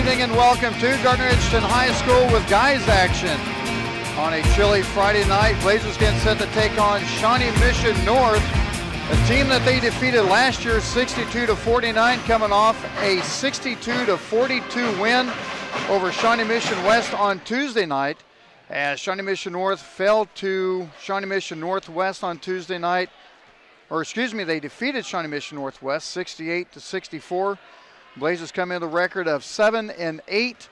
evening and welcome to Gardner-Edgerton High School with guys action. On a chilly Friday night, Blazers get set to take on Shawnee Mission North, a team that they defeated last year 62-49, coming off a 62-42 win over Shawnee Mission West on Tuesday night. As Shawnee Mission North fell to Shawnee Mission Northwest on Tuesday night, they defeated Shawnee Mission Northwest 68-64. Blazers come in with a record of 7-8.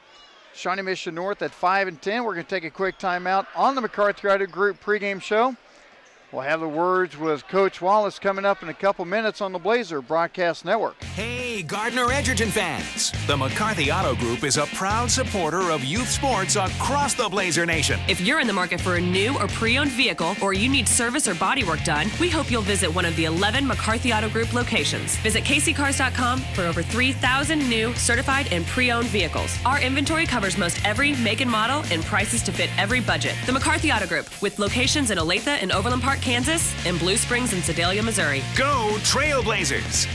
Shawnee Mission North at 5-10. We're going to take a quick timeout on the McCarthy Auto Group pregame show. We'll have the words with Coach Wallace coming up in a couple minutes on the Blazer Broadcast Network. Hey, Gardner-Edgerton fans. The McCarthy Auto Group is a proud supporter of youth sports across the Blazer Nation. If you're in the market for a new or pre-owned vehicle, or you need service or body work done, we hope you'll visit one of the 11 McCarthy Auto Group locations. Visit kccars.com for over 3,000 new, certified, and pre-owned vehicles. Our inventory covers most every make and model and prices to fit every budget. The McCarthy Auto Group, with locations in Olathe and Overland Park, Kansas, and Blue Springs and Sedalia, Missouri. Go Trailblazers!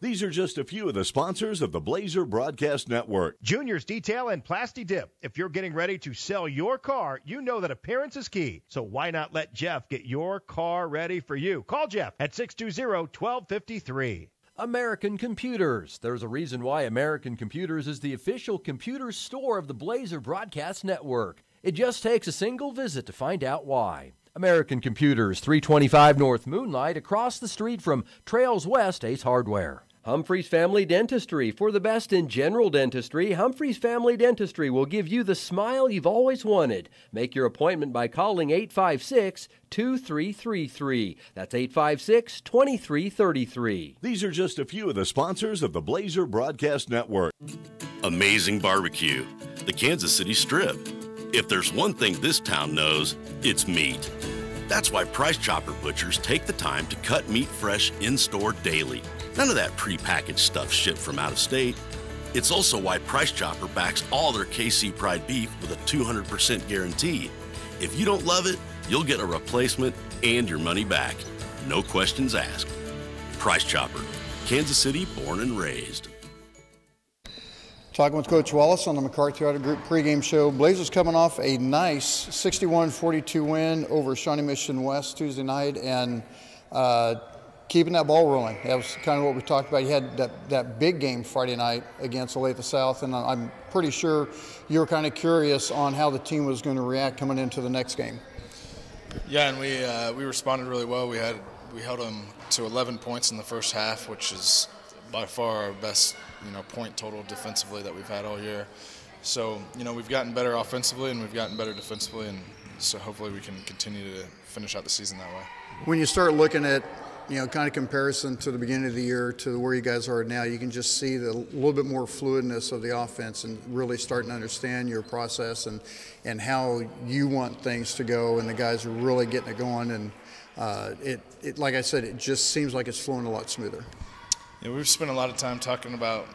These are just a few of the sponsors of the Blazer Broadcast Network. Junior's Detail and Plasti Dip. If you're getting ready to sell your car, you know that appearance is key. So why not let Jeff get your car ready for you? Call Jeff at 620-1253. American Computers. There's a reason why American Computers is the official computer store of the Blazer Broadcast Network. It just takes a single visit to find out why. American Computers, 325 North Moonlight, across the street from Trails West Ace Hardware. Humphrey's Family Dentistry. For the best in general dentistry, Humphrey's Family Dentistry will give you the smile you've always wanted. Make your appointment by calling 856-2333. That's 856-2333. These are just a few of the sponsors of the Blazer Broadcast Network. Amazing barbecue. The Kansas City Strip. If there's one thing this town knows, it's meat. That's why Price Chopper Butchers take the time to cut meat fresh in-store daily. None of that prepackaged stuff shipped from out of state. It's also why Price Chopper backs all their KC Pride beef with a 200% guarantee. If you don't love it, you'll get a replacement and your money back. No questions asked. Price Chopper, Kansas City born and raised. Talking with Coach Wallace on the McCarthy Auto Group pregame show. Blazers coming off a nice 61-42 win over Shawnee Mission West Tuesday night and keeping that ball rolling. That was kind of what we talked about. You had that big game Friday night against Olathe South, and I'm pretty sure you were kind of curious on how the team was going to react coming into the next game. Yeah, and we responded really well. We held them to 11 points in the first half, which is by far our best point total defensively that we've had all year. So, we've gotten better offensively and we've gotten better defensively, and so hopefully we can continue to finish out the season that way. When you start looking at, kind of comparison to the beginning of the year to where you guys are now, you can just see the little bit more fluidness of the offense and really starting to understand your process and how you want things to go, and the guys are really getting it going, and it like I said, it just seems like it's flowing a lot smoother. Yeah, we've spent a lot of time talking about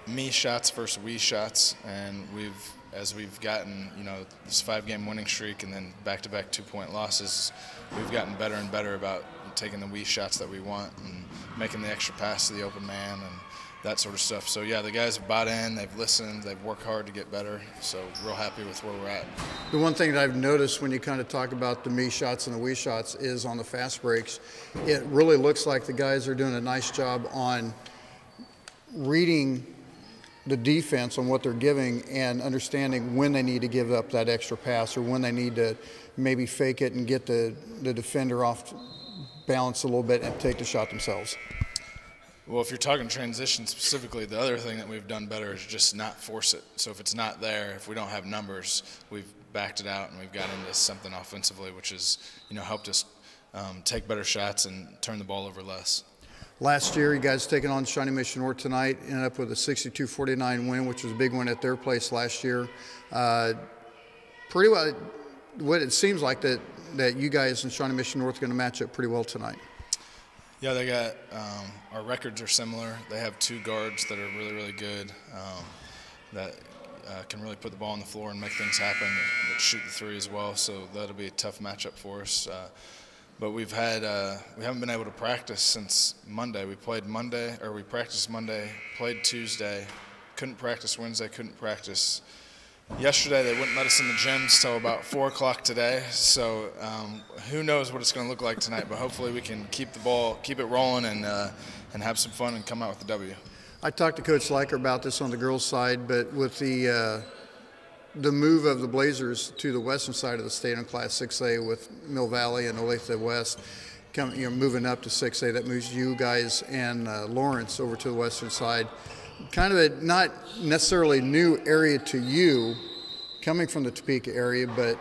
me shots versus we shots, and as we've gotten, this 5-game winning streak and then back-to-back 2-point losses, we've gotten better and better about taking the we shots that we want and making the extra pass to the open man and that sort of stuff. So, yeah, the guys have bought in, they've listened, they've worked hard to get better, so real happy with where we're at. The one thing that I've noticed when you kind of talk about the me shots and the we shots is on the fast breaks, it really looks like the guys are doing a nice job on reading the defense on what they're giving and understanding when they need to give up that extra pass or when they need to maybe fake it and get the defender off balance a little bit and take the shot themselves. Well, if you're talking transition specifically, the other thing that we've done better is just not force it. So if it's not there, if we don't have numbers, we've backed it out and we've got into something offensively, which has helped us take better shots and turn the ball over less. Last year, you guys taking on Shawnee Mission North tonight, ended up with a 62-49 win, which was a big win at their place last year. Pretty well, what it seems like that you guys and Shawnee Mission North are going to match up pretty well tonight. Yeah, they got our records are similar. They have two guards that are really, really good that can really put the ball on the floor and make things happen, that shoot the three as well. So that'll be a tough matchup for us. But we haven't been able to practice since Monday. We practiced Monday, played Tuesday, couldn't practice Wednesday, couldn't practice yesterday. They wouldn't let us in the gyms till about 4 o'clock today. So who knows what it's going to look like tonight, but hopefully we can keep it rolling and have some fun and come out with the W. I talked to Coach Leiker about this on the girls' side, but with the move of the Blazers to the western side of the state on Class 6A with Mill Valley and Olathe West, moving up to 6A, that moves you guys and Lawrence over to the western side. Kind of a not necessarily new area to you, coming from the Topeka area, but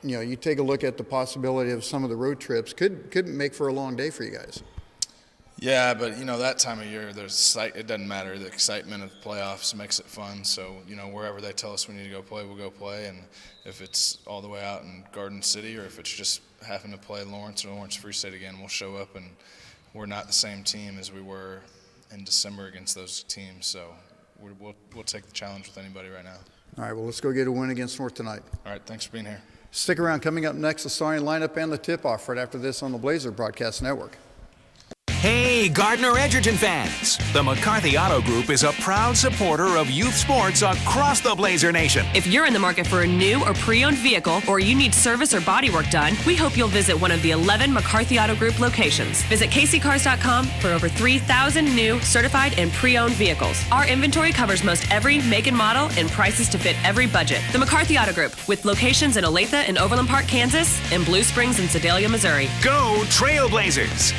you take a look at the possibility of some of the road trips could make for a long day for you guys. Yeah, but that time of year, it doesn't matter. The excitement of playoffs makes it fun. So wherever they tell us we need to go play, we'll go play. And if it's all the way out in Garden City, or if it's just having to play Lawrence or Lawrence Free State again, we'll show up. And we're not the same team as we were in December against those teams. So we'll take the challenge with anybody right now. All right, well, let's go get a win against North tonight. All right, thanks for being here. Stick around. Coming up next, the starting lineup and the tip-off right after this on the Blazer Broadcast Network. Hey, Gardner Edgerton fans! The McCarthy Auto Group is a proud supporter of youth sports across the Blazer Nation. If you're in the market for a new or pre-owned vehicle, or you need service or bodywork done, we hope you'll visit one of the 11 McCarthy Auto Group locations. Visit kccars.com for over 3,000 new, certified, and pre-owned vehicles. Our inventory covers most every make and model and prices to fit every budget. The McCarthy Auto Group, with locations in Olathe and Overland Park, Kansas, and Blue Springs and Sedalia, Missouri. Go Trailblazers!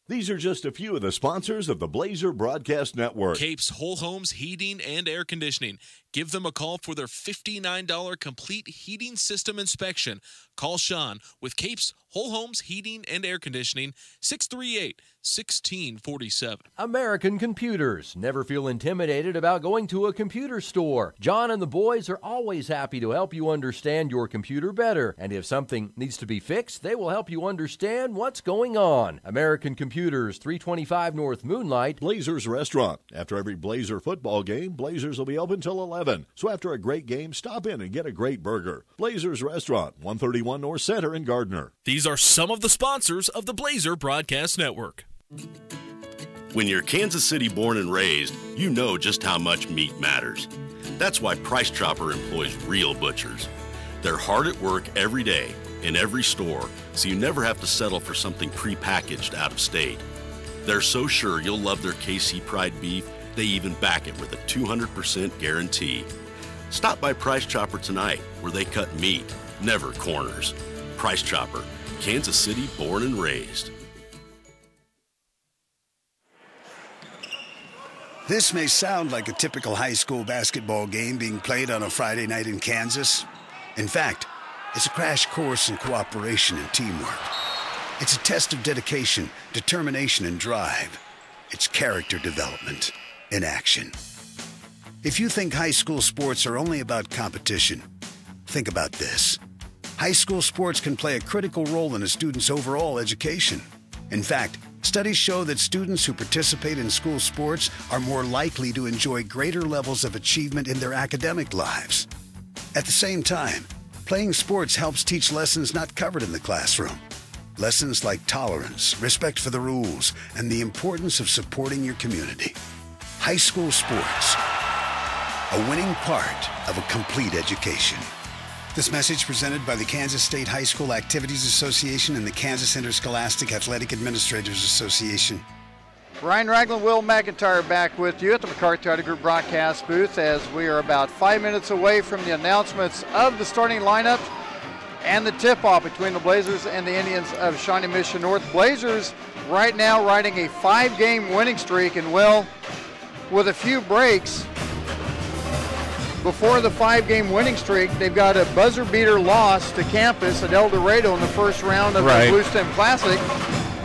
These are just a few of the sponsors of the Blazer Broadcast Network. Capes Whole Homes Heating and Air Conditioning. Give them a call for their $59 complete heating system inspection. Call Sean with Capes Whole Homes Heating and Air Conditioning, 638-1647. American Computers. Never feel intimidated about going to a computer store. John and the boys are always happy to help you understand your computer better. And if something needs to be fixed, they will help you understand what's going on. American Computers, 325 North Moonlight. Blazers Restaurant. After every Blazer football game, Blazers will be open till 11. So after a great game, stop in and get a great burger. Blazers Restaurant, 131 North Center in Gardner. These are some of the sponsors of the Blazer Broadcast Network. When you're Kansas City born and raised, you know just how much meat matters. That's why Price Chopper employs real butchers. They're hard at work every day in every store, so you never have to settle for something prepackaged out of state. They're so sure you'll love their KC Pride beef, they even back it with a 200% guarantee. Stop by Price Chopper tonight, where they cut meat, never corners. Price Chopper, Kansas City born and raised. This may sound like a typical high school basketball game being played on a Friday night in Kansas. In fact, it's a crash course in cooperation and teamwork. It's a test of dedication, determination, and drive. It's character development in action. If you think high school sports are only about competition, think about this. High school sports can play a critical role in a student's overall education. In fact, studies show that students who participate in school sports are more likely to enjoy greater levels of achievement in their academic lives. At the same time, playing sports helps teach lessons not covered in the classroom. Lessons like tolerance, respect for the rules, and the importance of supporting your community. High school sports, a winning part of a complete education. This message presented by the Kansas State High School Activities Association and the Kansas Interscholastic Athletic Administrators Association. Ryan Ragland, Will McIntyre back with you at the McCarthy Auto Group broadcast booth as we are about 5 minutes away from the announcements of the starting lineup and the tip-off between the Blazers and the Indians of Shawnee Mission North. Blazers right now riding a 5-game winning streak, and Will, with a few breaks before the 5-game winning streak, they've got a buzzer beater loss to Campus at El Dorado in the first round of the Blue Stem Classic.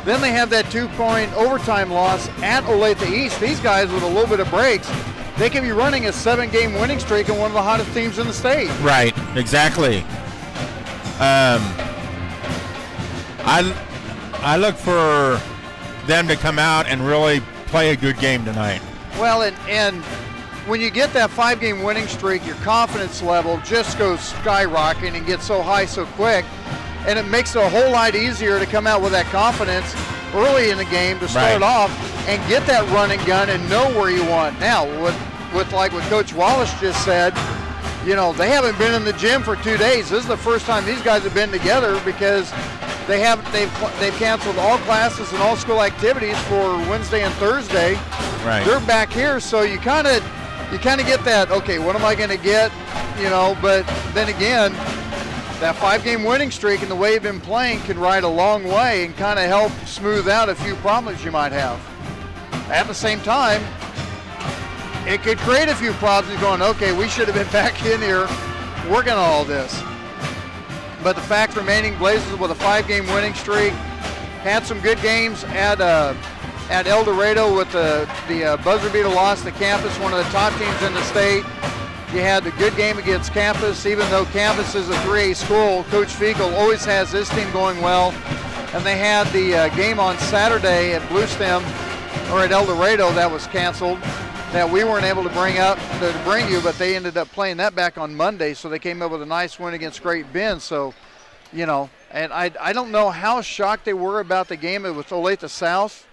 Then they have that 2-point overtime loss at Olathe East. These guys with a little bit of breaks, they could be running a 7-game winning streak and one of the hottest teams in the state. Right, exactly. I look for them to come out and really play a good game tonight. Well, and when you get that 5-game winning streak, your confidence level just goes skyrocketing and gets so high so quick, and it makes it a whole lot easier to come out with that confidence early in the game to start off and get that run and gun and know where you want. Now, with like what Coach Wallace just said, they haven't been in the gym for 2 days. This is the first time these guys have been together because they've canceled all classes and all school activities for Wednesday and Thursday. Right. They're back here, so you kind of get that. Okay, what am I going to get? But then again, that 5-game winning streak and the way you've been playing can ride a long way and kind of help smooth out a few problems you might have. At the same time, it could create a few problems going, okay, we should have been back in here working on all this. But the fact remaining, Blazers with a 5-game winning streak, had some good games at El Dorado with the buzzer beater loss to Campus, one of the top teams in the state. You had the good game against Campus, even though Campus is a 3A school. Coach Fiegel always has this team going well. And they had the game on Saturday at Bluestem, or at El Dorado, that was canceled, that we weren't able to bring you, but they ended up playing that back on Monday, so they came up with a nice win against Great Bend. So, and I don't know how shocked they were about the game with Olathe South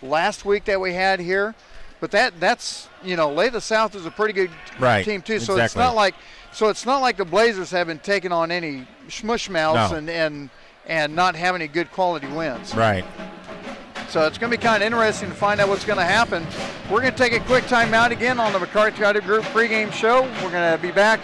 last week that we had here, but that's Olathe South is a pretty good team too. So exactly. it's not like the Blazers have been taking on any smush-mouths and not having any good quality wins. Right. So it's going to be kind of interesting to find out what's going to happen. We're going to take a quick timeout again on the McCarthy Auto Group pregame show. We're going to be back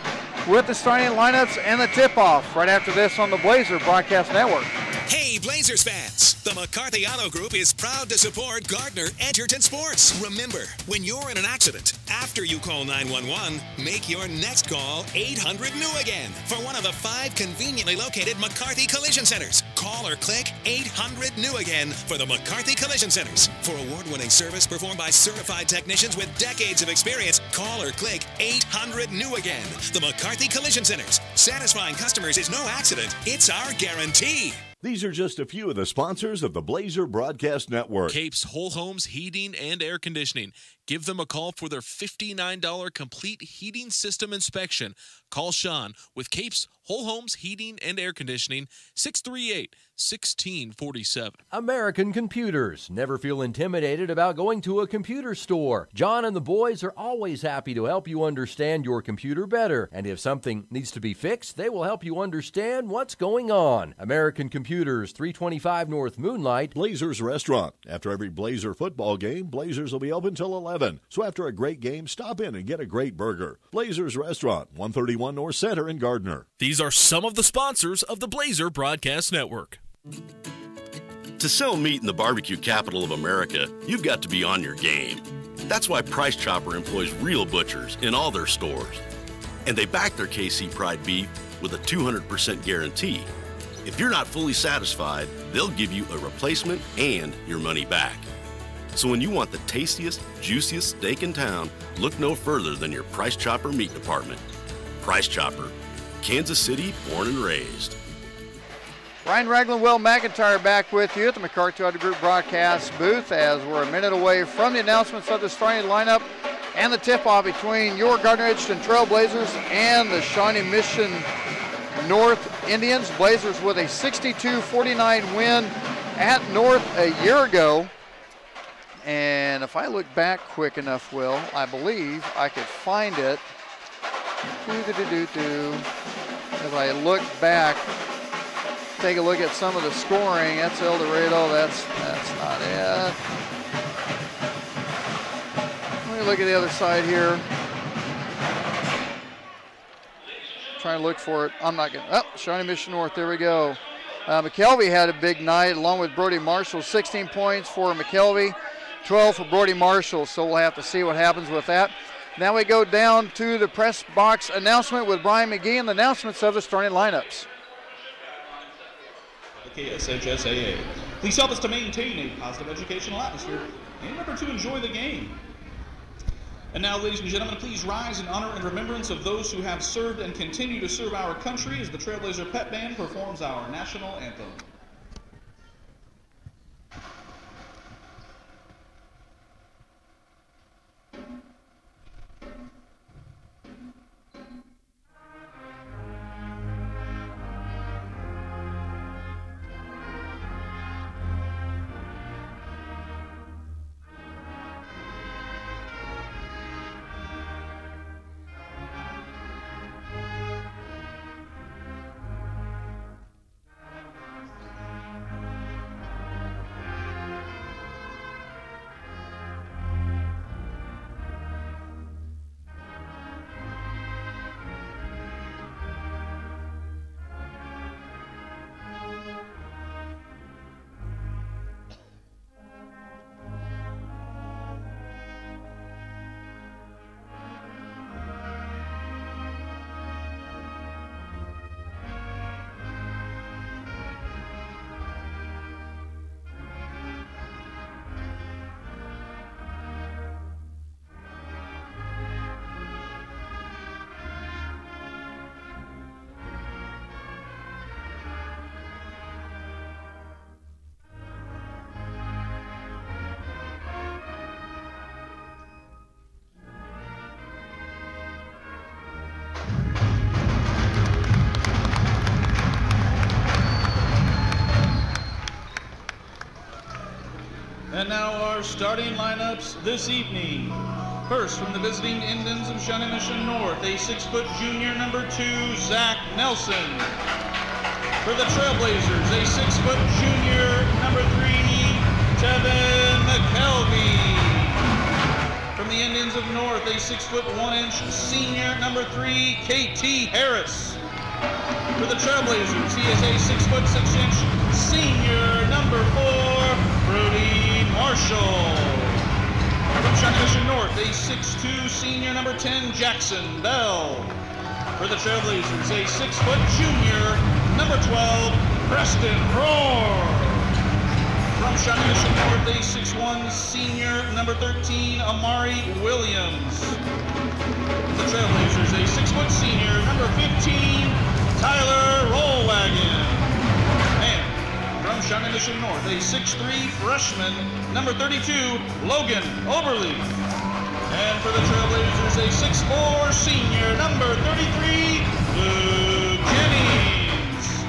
with the starting lineups and the tip-off right after this on the Blazer Broadcast Network. Hey, Blazers fans! The McCarthy Auto Group is proud to support Gardner Edgerton Sports. Remember, when you're in an accident, after you call 911, make your next call 800-NEW-AGAIN for one of the 5 conveniently located McCarthy Collision Centers. Call or click 800-NEW-AGAIN for the McCarthy Collision Centers. For award-winning service performed by certified technicians with decades of experience, call or click 800-NEW-AGAIN. The McCarthy Collision Centers. Satisfying customers is no accident. It's our guarantee. These are just a few of the sponsors of the Blazer Broadcast Network. Capes Whole Homes Heating and Air Conditioning. Give them a call for their $59 complete heating system inspection. Call Sean with Capes Whole Homes Heating and Air Conditioning, 638-1647. American Computers. Never feel intimidated about going to a computer store. John and the boys are always happy to help you understand your computer better. And if something needs to be fixed, they will help you understand what's going on. American Computers, 325 North Moonlight. Blazers Restaurant. After every Blazer football game, Blazers will be open till 11. So after a great game, stop in and get a great burger. Blazers Restaurant, 131 North Center in Gardner. These are some of the sponsors of the Blazer Broadcast Network. To sell meat in the barbecue capital of America, you've got to be on your game. That's why Price Chopper employs real butchers in all their stores. And they back their KC Pride beef with a 200% guarantee. If you're not fully satisfied, they'll give you a replacement and your money back. So when you want the tastiest, juiciest steak in town, look no further than your Price Chopper meat department. Price Chopper, Kansas City born and raised. Ryan Ragland, Will McIntyre back with you at the McCarthy Auto Group broadcast booth as we're a minute away from the announcements of the starting lineup and the tip-off between your Gardner Edgerton Trailblazers and the Shawnee Mission North Indians. Blazers with a 62-49 win at North a year ago. And if I look back quick enough, Will, I believe I could find it. As I look back, take a look at some of the scoring. That's El Dorado. That's not it. Let me look at the other side here. Trying to look for it. I'm not going to. Oh, Shawnee Mission North. There we go. McKelvey had a big night along with Brody Marshall. 16 points for McKelvey. 12 for Brody Marshall, so we'll have to see what happens with that. Now we go down to the press box announcement with Brian McGee and the announcements of the starting lineups. KSHSAA. Please help us to maintain a positive educational atmosphere and remember to enjoy the game. And now, ladies and gentlemen, please rise in honor and remembrance of those who have served and continue to serve our country as the Trailblazer Pep Band performs our national anthem. And now our starting lineups this evening. First, from the visiting Indians of Shawnee Mission North, a 6-foot junior, number 2, Zach Nelson. For the Trailblazers, a 6-foot junior, number 3, Tevin McKelvey. From the Indians of North, a 6-foot 1-inch senior, number 3, KT Harris. For the Trailblazers, he is a 6-foot 6-inch senior, number 4, Brody Marshall. From Shawnee Mission North, a 6'2 senior, number 10, Jackson Bell. For the Trailblazers, a 6-foot junior, number 12, Preston Rohr. From Shawnee Mission North, a 6'1 senior, number 13, Amari Williams. The Trailblazers, a 6-foot senior, number 15, Tyler Rollwagon. And from Shawnee Mission North, a 6'3 freshman, number 32, Logan Oberly. And for the Trailblazers, a 6'4 senior, number 33, Luke Jennings.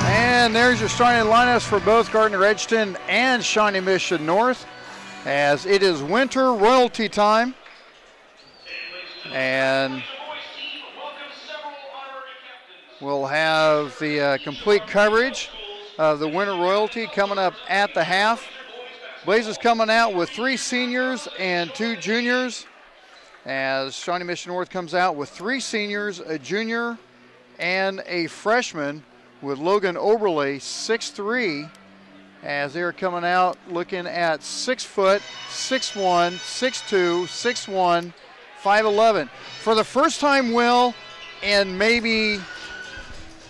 And there's your starting lineups for both Gardner Edgerton and Shawnee Mission North, as it is winter royalty time. And we'll have the complete coverage of the winter royalty coming up at the half. Blazers coming out with 3 seniors and 2 juniors, as Shawnee Mission North comes out with 3 seniors, a junior, and a freshman, with Logan Oberle, 6'3", as they're coming out looking at 6 foot, 6'1", 6'2", 6'1", 5'11". For the first time, Will, and maybe,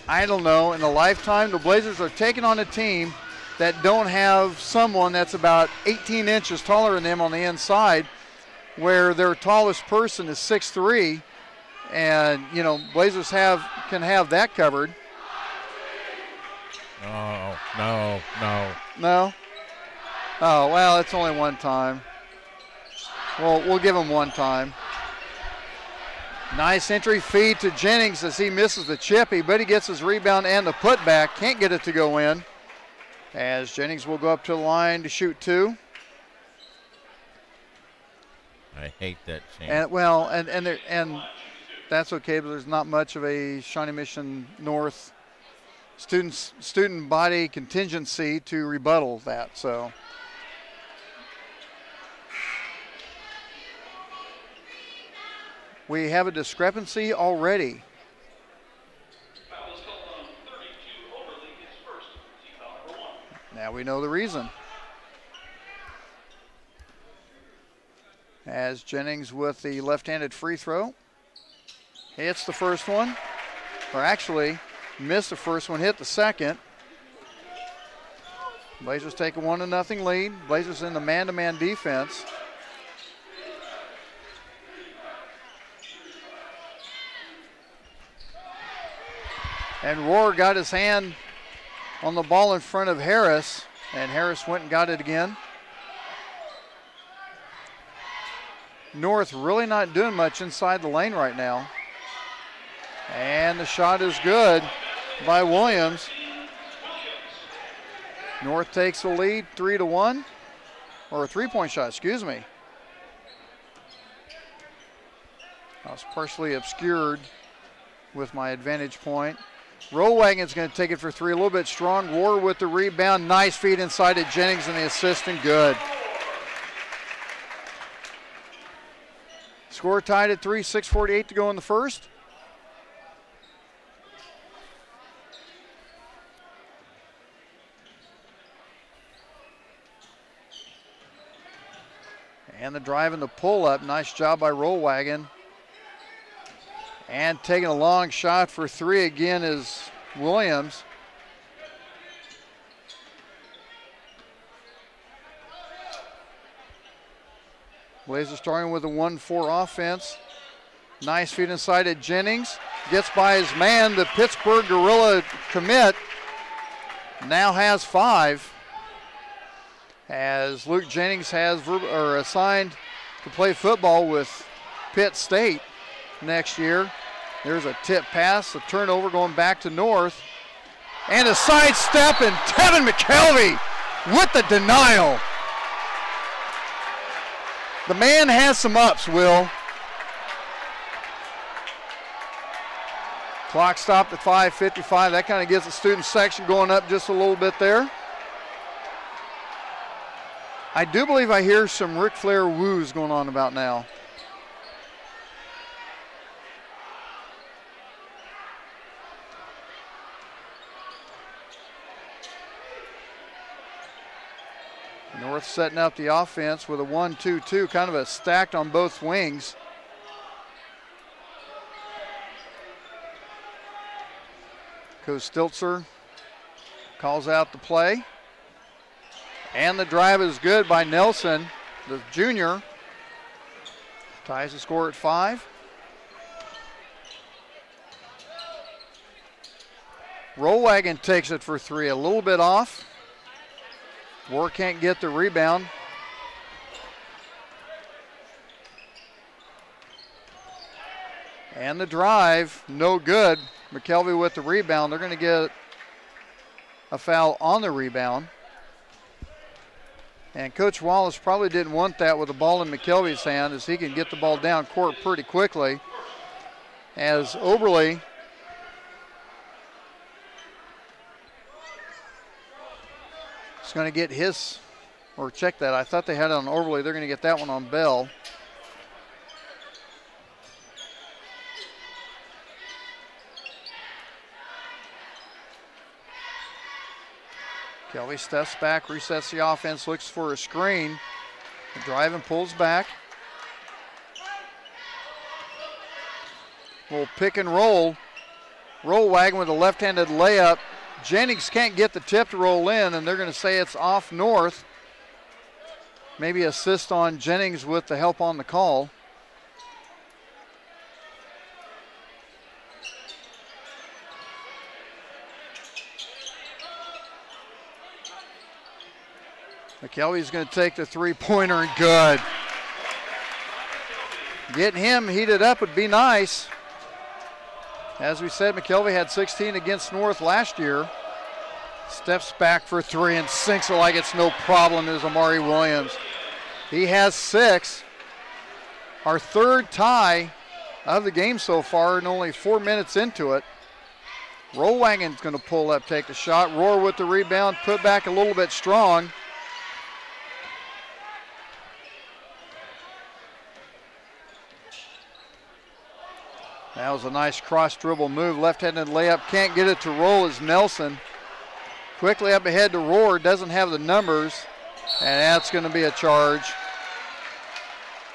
I don't know, in a lifetime, the Blazers are taking on a team that don't have someone that's about 18 inches taller than them on the inside, where their tallest person is 6'3", and, you know, Blazers can have that covered. No. No? Oh, well, it's only one time. Well, we'll give him one time. Nice entry feed to Jennings as he misses the chippy, but he gets his rebound and the putback. Can't get it to go in, as Jennings will go up to the line to shoot 2. I hate that change. And well, and that's okay, but there's not much of a Shawnee Mission North student body contingency to rebuttal that. So we have a discrepancy already. Now we know the reason. As Jennings with the left-handed free throw. Hits the first one, or actually missed the first one, hit the second. Blazers take a 1-0 lead. Blazers in the man-to-man defense. And Rohr got his hand on the ball in front of Harris, and Harris went and got it again. North really not doing much inside the lane right now. And the shot is good by Williams. North takes the lead 3-1, or a 3-point shot, excuse me. I was partially obscured with my advantage point. Rollwagon's going to take it for 3, a little bit strong. Rohr with the rebound, nice feed inside to Jennings, and the assist, and good. Score tied at 3, 6:48 to go in the first. And the drive and the pull-up. Nice job by Rollwagon. And taking a long shot for 3 again is Williams. Blazers starting with a 1-4 offense. Nice feed inside at Jennings. Gets by his man, the Pittsburgh Gorilla commit. Now has 5. As Luke Jennings has assigned to play football with Pitt State next year. There's a tip pass, a turnover going back to North. And a sidestep, and Tevin McKelvey with the denial. The man has some ups, Will. Clock stopped at 5:55. That kind of gets the student section going up just a little bit there. I do believe I hear some Ric Flair woos going on about now. North setting up the offense with a 1-2-2, kind of a stacked on both wings. Coach Stiltzer calls out the play. And the drive is good by Nelson, the junior. Ties the score at 5. Rollwagon takes it for 3, a little bit off. War can't get the rebound. And the drive, no good. McKelvey with the rebound. They're going to get a foul on the rebound. And Coach Wallace probably didn't want that with the ball in McKelvey's hand, as he can get the ball down court pretty quickly. As Oberle is going to get his, or check that. I thought they had it on Oberle. They're going to get that one on Bell. Kelly steps back, resets the offense, looks for a screen. The drive and pulls back. Little pick and roll. Roll wagon with a left-handed layup. Jennings can't get the tip to roll in, and they're going to say it's off North. Maybe assist on Jennings with the help on the call. McKelvey's going to take the three-pointer, and good. Getting him heated up would be nice. As we said, McKelvey had 16 against North last year. Steps back for 3 and sinks it like it's no problem is Amari Williams. He has 6. Our third tie of the game so far, and only 4 minutes into it. Rollwagon's going to pull up, take the shot. Roar with the rebound, put back a little bit strong. That was a nice cross dribble move. Left-handed layup, can't get it to roll as Nelson. Quickly up ahead to Roar, doesn't have the numbers. And that's going to be a charge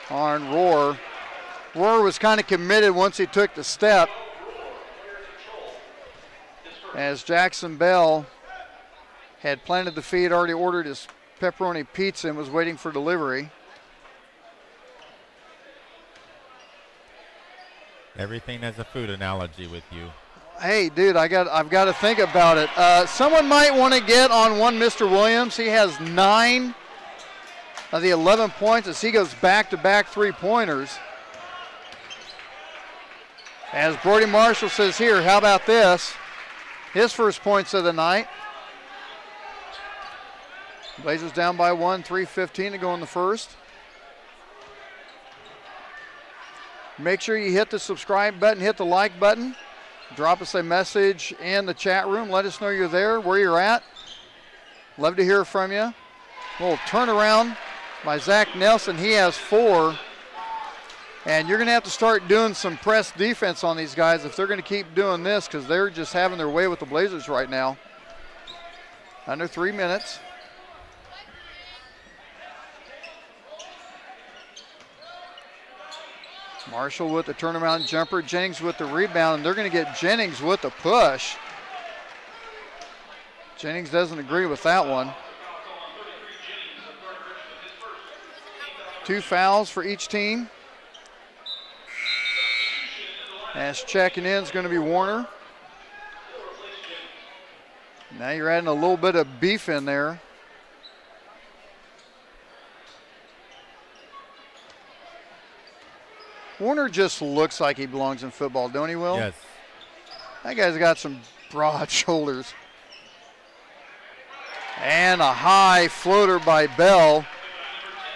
on Roar. Roar was kind of committed once he took the step. As Jackson Bell had planted the feet, already ordered his pepperoni pizza and was waiting for delivery. Everything has a food analogy with you. Hey, dude, I've got to think about it. Someone might want to get on one Mr. Williams. He has 9 of the 11 points as he goes back-to-back three-pointers. As Brody Marshall says here, how about this? His first points of the night. Blazers down by 1, 3:15 to go in the first. Make sure you hit the subscribe button, hit the like button. Drop us a message in the chat room. Let us know you're there, where you're at. Love to hear from you. A little turnaround by Zach Nelson. He has 4. And you're going to have to start doing some press defense on these guys if they're going to keep doing this, because they're just having their way with the Blazers right now. Under 3 minutes. Marshall with the turnaround jumper. Jennings with the rebound. And they're going to get Jennings with the push. Jennings doesn't agree with that one. 2 fouls for each team. As checking in is going to be Warner. Now you're adding a little bit of beef in there. Warner just looks like he belongs in football, don't he, Will? Yes. That guy's got some broad shoulders. And a high floater by Bell.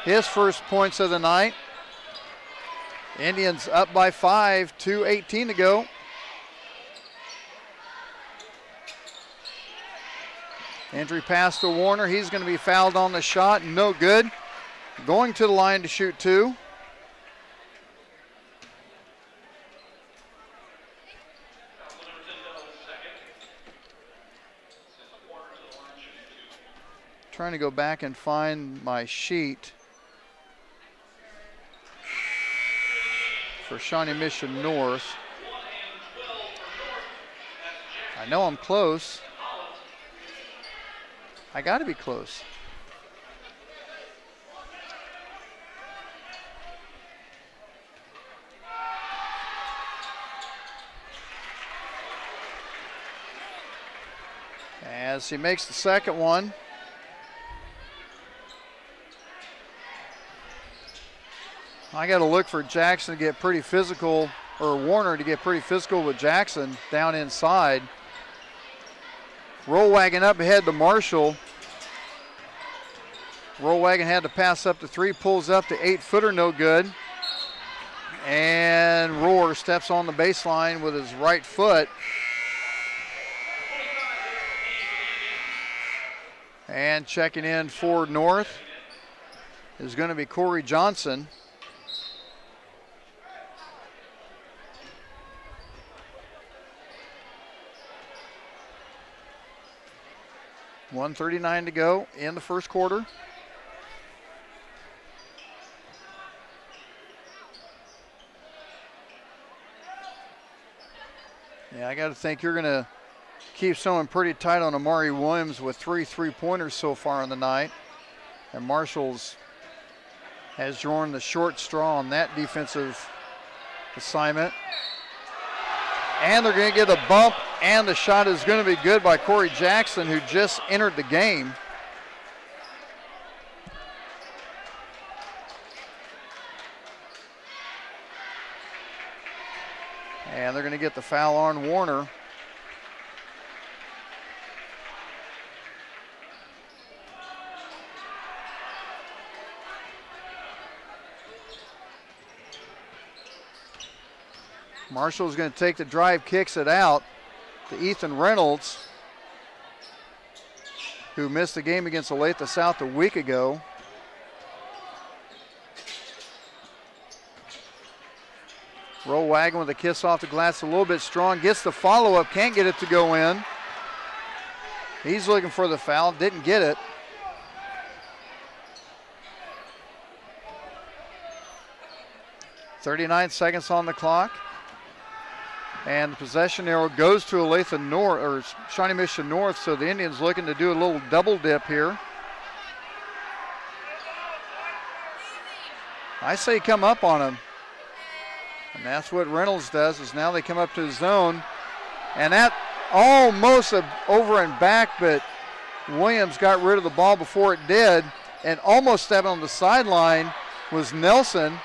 his first points of the night. Indians up by 5, 2:18 to go. Entry pass to Warner. He's going to be fouled on the shot. No good. Going to the line to shoot 2. Trying to go back and find my sheet for Shawnee Mission North. I know I'm close. I got to be close. As he makes the second one. I got to look for Jackson to get pretty physical, or Warner to get pretty physical with Jackson down inside. Roll wagon up ahead to Marshall. Roll wagon had to pass up to 3, pulls up to 8-footer, no good. And Rohr steps on the baseline with his right foot. And checking in for North is going to be Corey Johnson. .139 to go in the first quarter. Yeah, I got to think you're going to keep someone pretty tight on Amari Williams with 3 3-pointers so far on the night. And Marshall's has drawn the short straw on that defensive assignment. And they're going to get a bump, and the shot is going to be good by Corey Jackson, who just entered the game. And they're going to get the foul on Warner. Marshall's going to take the drive, kicks it out to Ethan Reynolds, who missed the game against Olathe South a week ago. Roll wagon with a kiss off the glass, a little bit strong. Gets the follow-up, can't get it to go in. He's looking for the foul, didn't get it. .39 seconds on the clock. And the possession arrow goes to Olathe North, or Shawnee Mission North, so the Indians looking to do a little double dip here. I say come up on him. And that's what Reynolds does, is now they come up to the zone. And that almost over and back, but Williams got rid of the ball before it did. And almost stepping on the sideline was Nelson.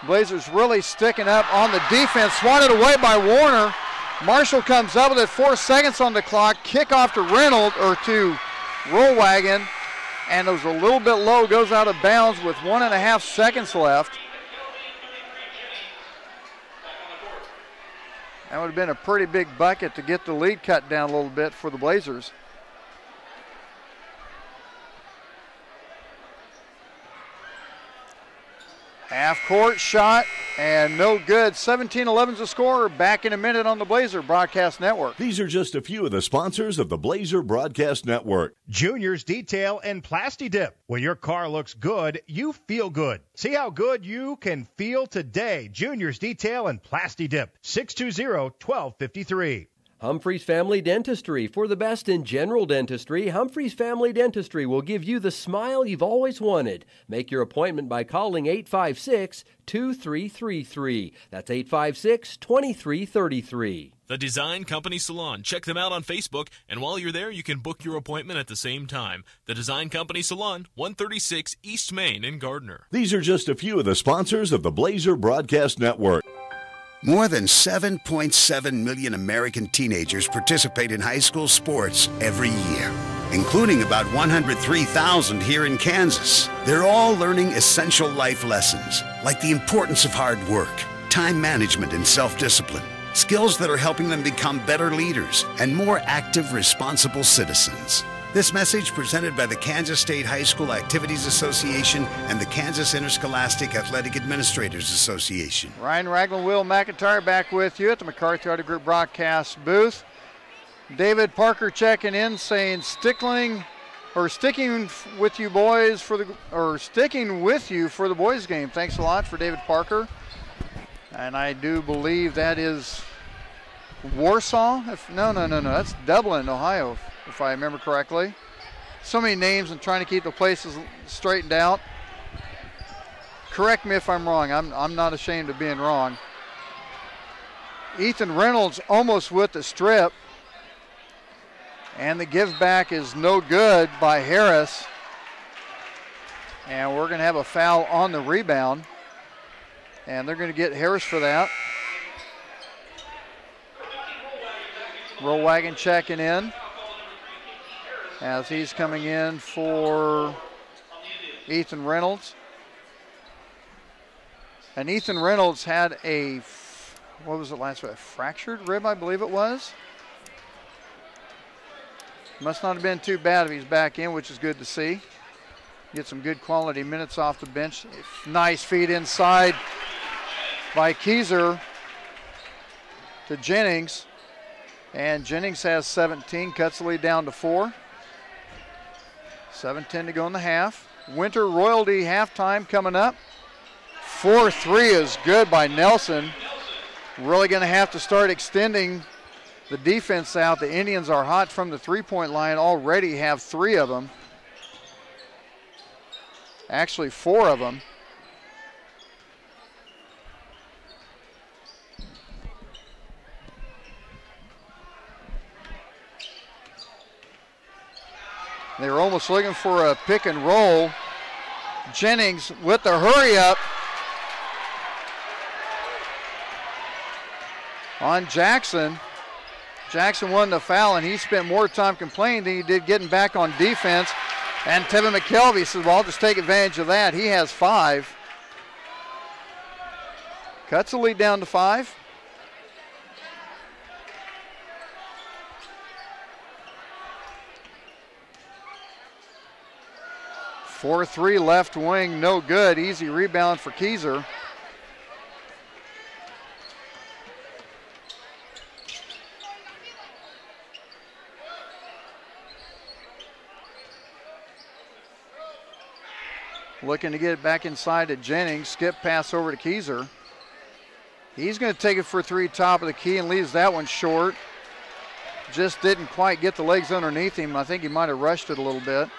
Blazers really sticking up on the defense. Swatted away by Warner. Marshall comes up with it, 4 seconds on the clock. Kickoff to Reynolds, or to Roll Wagon. And it was a little bit low, goes out of bounds with 1.5 seconds left. That would have been a pretty big bucket to get the lead cut down a little bit for the Blazers. Half-court shot, and no good. 17-11's the score. Back in a minute on the Blazer Broadcast Network. These are just a few of the sponsors of the Blazer Broadcast Network. Junior's Detail and Plasti Dip. When your car looks good, you feel good. See how good you can feel today. Junior's Detail and Plasti Dip. 620-1253. Humphreys Family Dentistry. For the best in general dentistry, Humphreys Family Dentistry will give you the smile you've always wanted. Make your appointment by calling 856-2333. That's 856-2333. The Design Company Salon. Check them out on Facebook, and while you're there, you can book your appointment at the same time. The Design Company Salon, 136 East Main in Gardner. These are just a few of the sponsors of the Blazer Broadcast Network. More than 7.7 million American teenagers participate in high school sports every year. including about 103,000 here in Kansas. They're all learning essential life lessons, like the importance of hard work, time management, and self-discipline. Skills that are helping them become better leaders and more active, responsible citizens. This message presented by the Kansas State High School Activities Association and the Kansas Interscholastic Athletic Administrators Association. Ryan Ragland, Will McIntyre back with you at the McCarthy Auto Group broadcast booth. David Parker checking in, saying sticking with you for the boys game. Thanks a lot for David Parker. And I do believe that is Warsaw. No, that's Dublin, Ohio, if I remember correctly. So many names and trying to keep the places straightened out. Correct me if I'm wrong. I'm not ashamed of being wrong. Ethan Reynolds almost with the strip. And the give back is no good by Harris. And we're going to have a foul on the rebound. And they're going to get Harris for that. Rollwagon checking in as he's coming in for Ethan Reynolds. And Ethan Reynolds had a fractured rib, I believe it was. Must not have been too bad if he's back in, which is good to see. Get some good quality minutes off the bench. Nice feed inside by Keyser to Jennings. And Jennings has 17, cuts the lead down to 4. 7:10 to go in the half. Winter Royalty halftime coming up. 4-3 is good by Nelson. Really going to have to start extending the defense out. The Indians are hot from the three-point line, already have 3 of them. Actually, 4 of them. They were almost looking for a pick and roll. Jennings with the hurry up on Jackson. Jackson won the foul, and he spent more time complaining than he did getting back on defense. And Tevin McKelvey says, well, I'll just take advantage of that. He has 5. Cuts the lead down to 5. .43 left wing, no good. Easy rebound for Keyser. Looking to get it back inside to Jennings. Skip pass over to Keyser. He's going to take it for 3 top of the key and leaves that one short. Just didn't quite get the legs underneath him. I think he might have rushed it a little bit.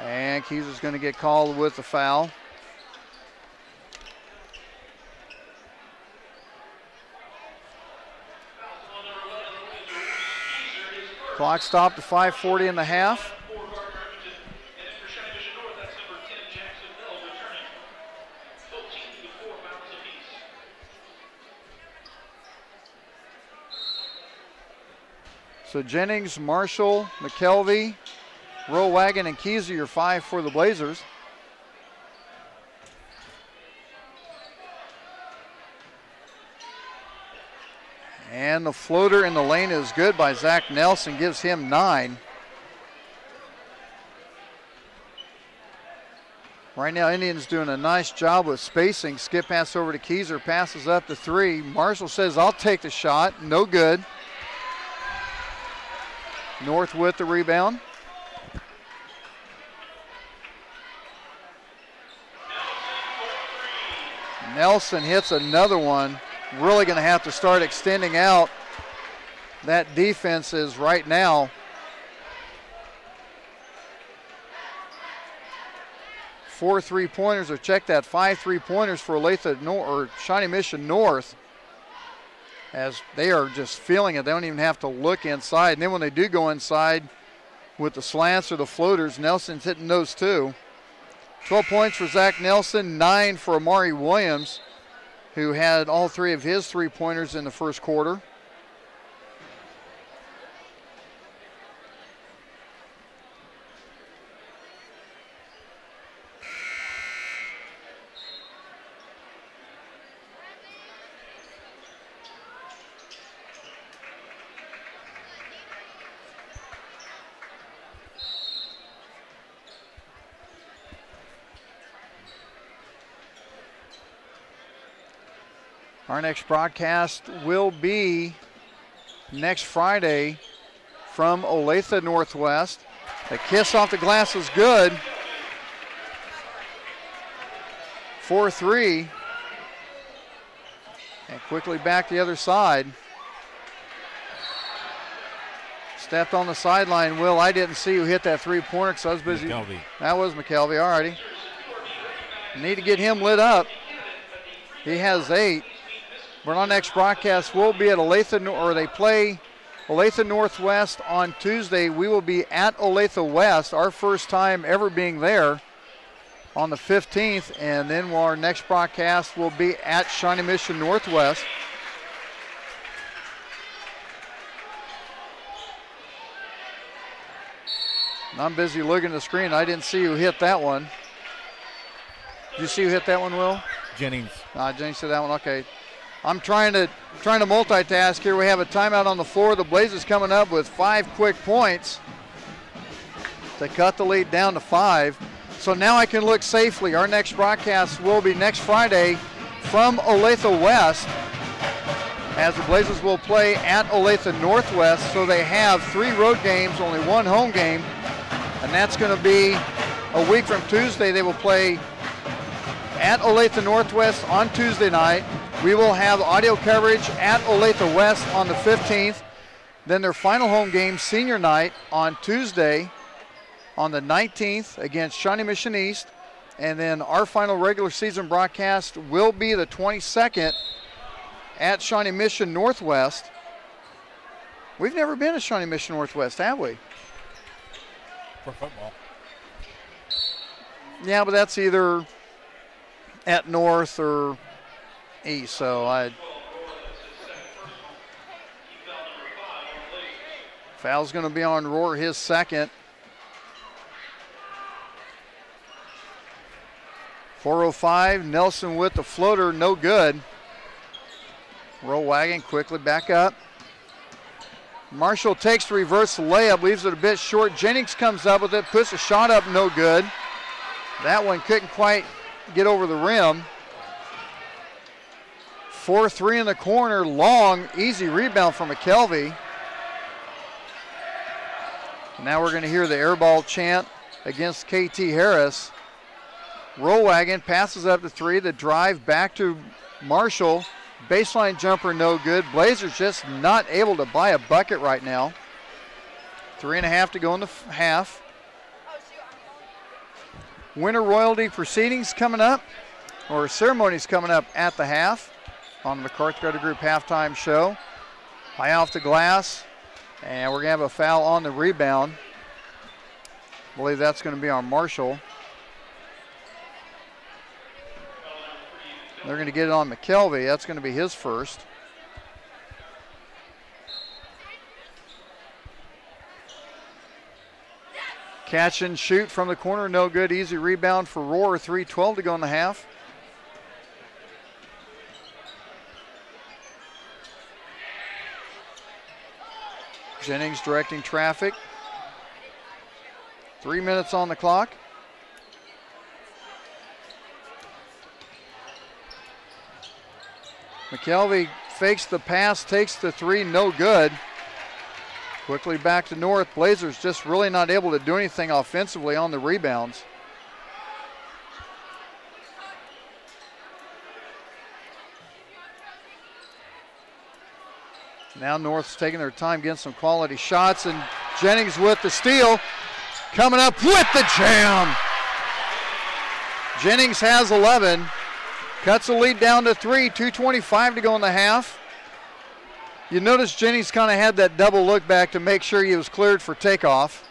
And Keyser's going to get called with the foul. Clock stopped to 5:40 in the half. So Jennings, Marshall, McKelvey, Rollwagon, and Keyser, your 5 for the Blazers. And the floater in the lane is good by Zach Nelson, gives him 9. Right now, Indians doing a nice job with spacing. Skip pass over to Keyser, passes up to 3. Marshall says, I'll take the shot. No good. North with the rebound. Nelson hits another one. Really going to have to start extending out. That defense is right now. 4 3-pointers, or check that, 5 3-pointers for Shawnee Mission North. As they are just feeling it. They don't even have to look inside. And then when they do go inside with the slants or the floaters, Nelson's hitting those too. 12 points for Zach Nelson, 9 for Amari Williams, who had all 3 of his 3-pointers in the first quarter. Our next broadcast will be next Friday from Olathe Northwest. The kiss off the glass is good. 4-3. And quickly back the other side. Stepped on the sideline, Will. I didn't see who hit that three-pointer because I was busy. McKelvey. That was McKelvey, all righty. Need to get him lit up. He has 8. But our next broadcast will be at Olathe, or they play Olathe Northwest on Tuesday. We will be at Olathe West, our first time ever being there, on the 15th. And then our next broadcast will be at Shawnee Mission Northwest. And I'm busy looking at the screen. I didn't see who hit that one. Did you see who hit that one, Will? Jennings. Jennings hit that one. Okay. I'm trying to multitask here. We have a timeout on the floor. The Blazers coming up with 5 quick points to cut the lead down to 5. So now I can look safely. Our next broadcast will be next Friday from Olathe West, as the Blazers will play at Olathe Northwest. So they have 3 road games, only 1 home game. And that's going to be a week from Tuesday. They will play at Olathe Northwest on Tuesday night. We will have audio coverage at Olathe West on the 15th. Then their final home game, senior night, on Tuesday on the 19th against Shawnee Mission East. And then our final regular season broadcast will be the 22nd at Shawnee Mission Northwest. We've never been to Shawnee Mission Northwest, have we? For football. Yeah, but that's either at North or East, so foul's going to be on Rohr, his second. 4:05, Nelson with the floater, no good. Roll wagon quickly back up. Marshall takes the reverse layup, leaves it a bit short. Jennings comes up with it, puts a shot up, no good. That one couldn't quite get over the rim. 4-3 in the corner, long, easy rebound from McKelvey. Now we're going to hear the air ball chant against KT Harris. Roll wagon passes up to 3, the drive back to Marshall. Baseline jumper, no good. Blazers just not able to buy a bucket right now. 3.5 to go in the half. Winter royalty proceedings coming up, or ceremonies coming up at the half on the McCarthy Auto Group halftime show. High off the glass, and we're going to have a foul on the rebound. I believe that's going to be on Marshall. They're going to get it on McKelvey. That's going to be his first. Catch and shoot from the corner, no good. Easy rebound for Rohr. 3:12 to go in the half. Jennings directing traffic. 3 minutes on the clock. McKelvey fakes the pass, takes the 3, no good. Quickly back to North. Blazers just really not able to do anything offensively on the rebounds. Now North's taking their time, getting some quality shots, and Jennings with the steal. Coming up with the jam. Jennings has 11. Cuts the lead down to 3, 2:25 to go in the half. You notice Jennings kind of had that double look back to make sure he was cleared for takeoff.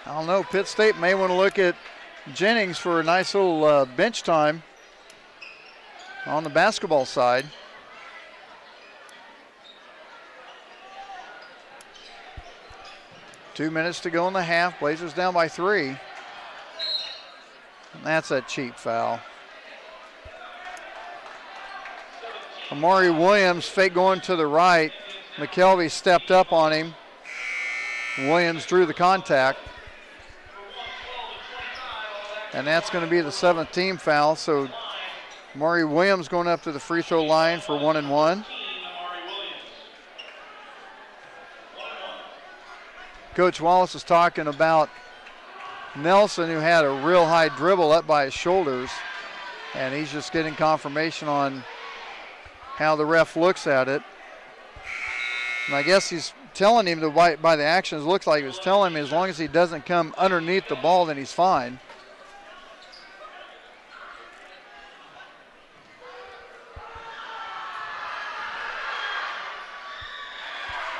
I don't know, Pitt State may want to look at Jennings for a nice little bench time on the basketball side. Two minutes to go in the half. Blazers down by 3. And that's a cheap foul. Amari Williams fake going to the right. McKelvey stepped up on him. Williams drew the contact. And that's going to be the 7th team foul. So Maury Williams going up to the free throw line for 1 and 1. Coach Wallace is talking about Nelson, who had a real high dribble up by his shoulders, and he's just getting confirmation on how the ref looks at it. And I guess he's telling him to, by the actions, looks like he was telling him as long as he doesn't come underneath the ball, then he's fine.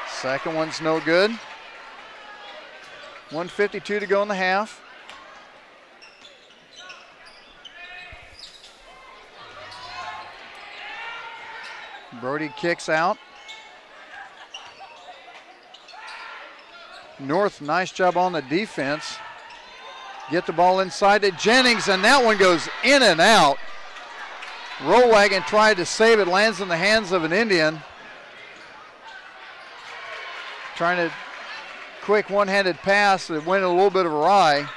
Second one's no good. 1:52 to go in the half. Brody kicks out. North, nice job on the defense. Get the ball inside to Jennings, and that one goes in and out. Roll Wagon tried to save it, lands in the hands of an Indian. Trying to quick one-handed pass that went a little bit of awry.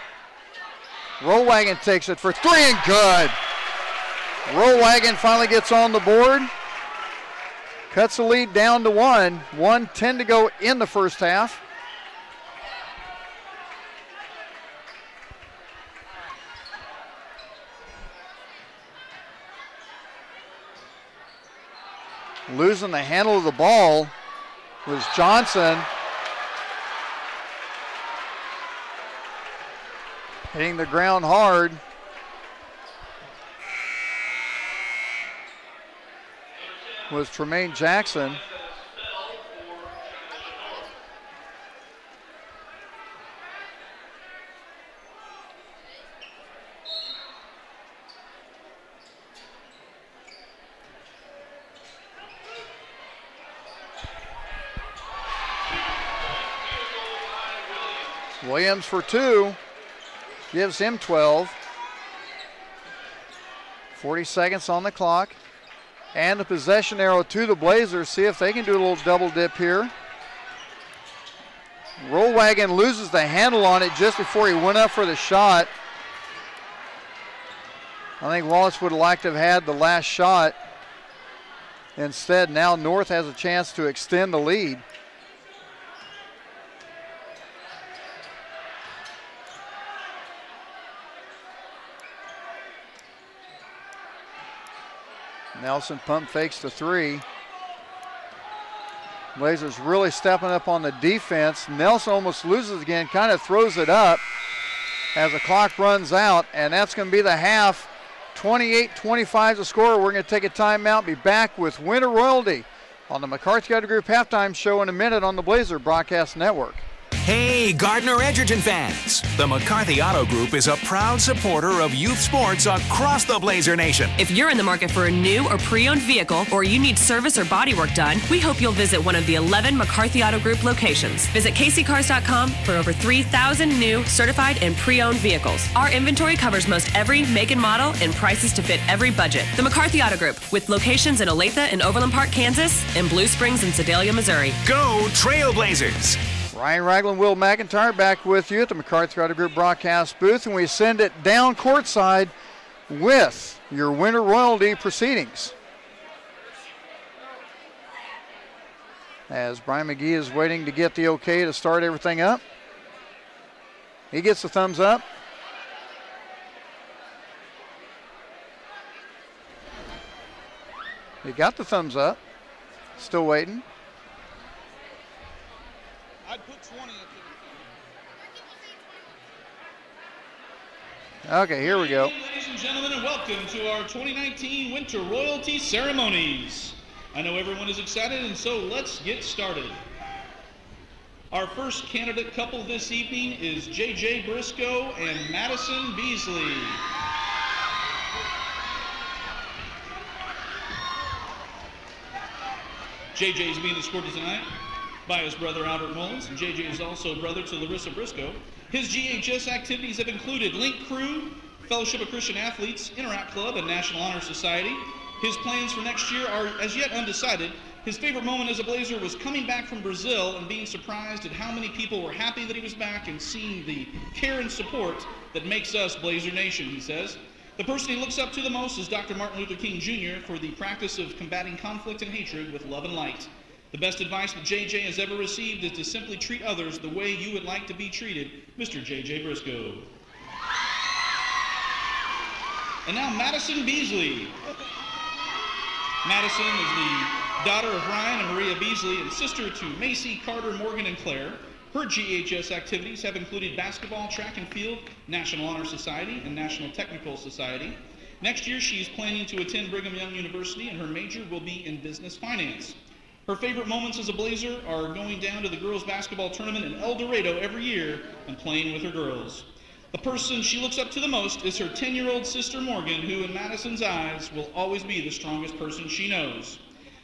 Roll Wagon takes it for three and good. Roll Wagon finally gets on the board. Cuts the lead down to 1. 1:10 to go in the first half. Losing the handle of the ball was Johnson. Hitting the ground hard. Was Tremaine Jackson. Williams for 2, gives him 12. 40 seconds on the clock. And the possession arrow to the Blazers. See if they can do a little double dip here. Roll Wagon loses the handle on it just before he went up for the shot. I think Wallace would have liked to have had the last shot. Instead, now North has a chance to extend the lead. Nelson pump fakes the 3. Blazers really stepping up on the defense. Nelson almost loses again, kind of throws it up as the clock runs out, and that's going to be the half. 28-25 the score. We're going to take a timeout, be back with Winter Royalty on the McCarthy Auto Group halftime show in a minute on the Blazer Broadcast Network. Hey, Gardner Edgerton fans! The McCarthy Auto Group is a proud supporter of youth sports across the Blazer Nation. If you're in the market for a new or pre-owned vehicle, or you need service or body work done, we hope you'll visit one of the 11 McCarthy Auto Group locations. Visit kccars.com for over 3,000 new, certified, and pre-owned vehicles. Our inventory covers most every make and model and prices to fit every budget. The McCarthy Auto Group, with locations in Olathe and Overland Park, Kansas, and Blue Springs and Sedalia, Missouri. Go Trailblazers! Ryan Ragland, Will McIntyre back with you at the McCarthy Auto Group broadcast booth, and we send it down courtside with your Winter Royalty proceedings. As Brian McGee is waiting to get the okay to start everything up. He gets the thumbs up. He got the thumbs up. Still waiting. I'd put 20 Okay, here we go. Ladies and gentlemen, and welcome to our 2019 Winter Royalty Ceremonies. I know everyone is excited, and so let's get started. Our first candidate couple this evening is J.J. Briscoe and Madison Beasley. J.J. is being escorted tonight by his brother Albert Mullins. J.J. is also brother to Larissa Briscoe. His GHS activities have included Link Crew, Fellowship of Christian Athletes, Interact Club, and National Honor Society. His plans for next year are as yet undecided. His favorite moment as a Blazer was coming back from Brazil and being surprised at how many people were happy that he was back and seeing the care and support that makes us Blazer Nation, he says. The person he looks up to the most is Dr. Martin Luther King Jr. for the practice of combating conflict and hatred with love and light. The best advice that JJ has ever received is to simply treat others the way you would like to be treated, Mr. JJ Briscoe. And now Madison Beasley. Madison is the daughter of Ryan and Maria Beasley and sister to Macy, Carter, Morgan, and Claire. Her GHS activities have included basketball, track and field, National Honor Society, and National Technical Society. Next year, she is planning to attend Brigham Young University, and her major will be in business finance. Her favorite moments as a Blazer are going down to the girls' basketball tournament in El Dorado every year and playing with her girls. The person she looks up to the most is her 10-year-old sister Morgan, who in Madison's eyes will always be the strongest person she knows.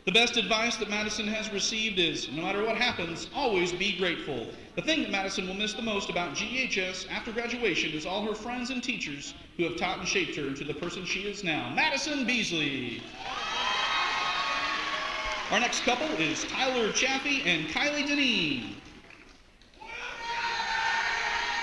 The best advice that Madison has received is, no matter what happens, always be grateful. The thing that Madison will miss the most about GHS after graduation is all her friends and teachers who have taught and shaped her into the person she is now. Madison Beasley. Our next couple is Tyler Chaffee and Kylie Deneen.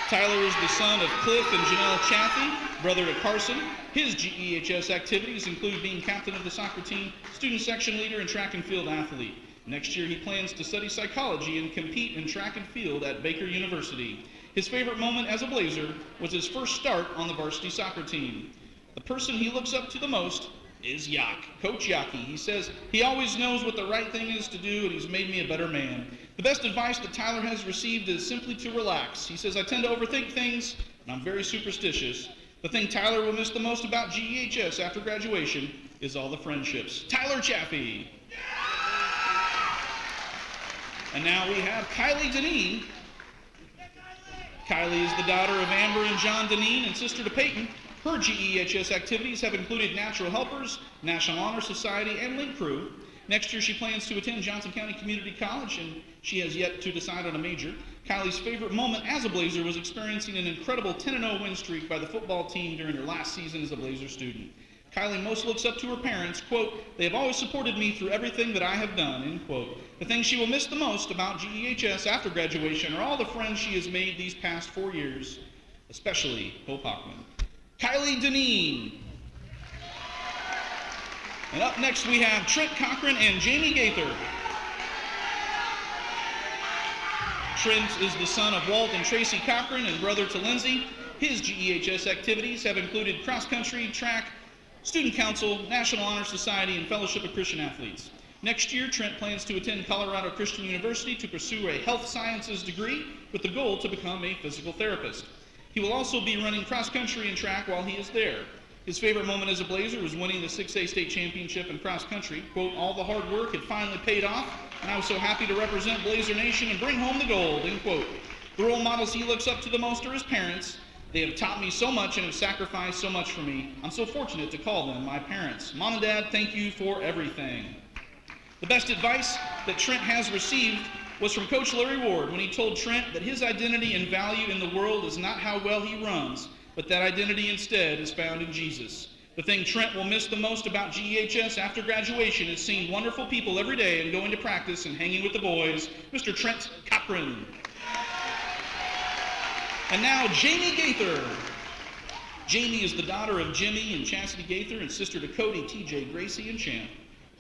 Tyler is the son of Cliff and Janelle Chaffee, brother to Carson. His GEHS activities include being captain of the soccer team, student section leader, and track and field athlete. Next year, he plans to study psychology and compete in track and field at Baker University. His favorite moment as a Blazer was his first start on the varsity soccer team. The person he looks up to the most is Yak, Coach Yaki. He says he always knows what the right thing is to do, and he's made me a better man. The best advice that Tyler has received is simply to relax. He says, I tend to overthink things, and I'm very superstitious. The thing Tyler will miss the most about GEHS after graduation is all the friendships. Tyler Chaffee. And now we have Kylie Deneen. Kylie is the daughter of Amber and John Deneen and sister to Peyton. Her GEHS activities have included Natural Helpers, National Honor Society, and Link Crew. Next year, she plans to attend Johnson County Community College, and she has yet to decide on a major. Kylie's favorite moment as a Blazer was experiencing an incredible 10-0 win streak by the football team during her last season as a Blazer student. Kylie most looks up to her parents, quote, they have always supported me through everything that I have done, end quote. The thing she will miss the most about GEHS after graduation are all the friends she has made these past 4 years, especially Hope Hockman. Kylie Deneen. And up next we have Trent Cochran and Jamie Gaither. Trent is the son of Walt and Tracy Cochran and brother to Lindsay. His GEHS activities have included cross-country, track, student council, National Honor Society, and Fellowship of Christian Athletes. Next year, Trent plans to attend Colorado Christian University to pursue a health sciences degree with the goal to become a physical therapist. He will also be running cross-country and track while he is there. His favorite moment as a Blazer was winning the 6A state championship in cross-country. Quote, all the hard work had finally paid off, and I was so happy to represent Blazer Nation and bring home the gold, end quote. The role models he looks up to the most are his parents. They have taught me so much and have sacrificed so much for me. I'm so fortunate to call them my parents. Mom and Dad, thank you for everything. The best advice that Trent has received was from Coach Larry Ward when he told Trent that his identity and value in the world is not how well he runs, but that identity instead is found in Jesus. The thing Trent will miss the most about GEHS after graduation is seeing wonderful people every day and going to practice and hanging with the boys. Mr. Trent Cochran. And now Jamie Gaither. Jamie is the daughter of Jimmy and Chastity Gaither and sister to Cody, TJ, Gracie, and Champ.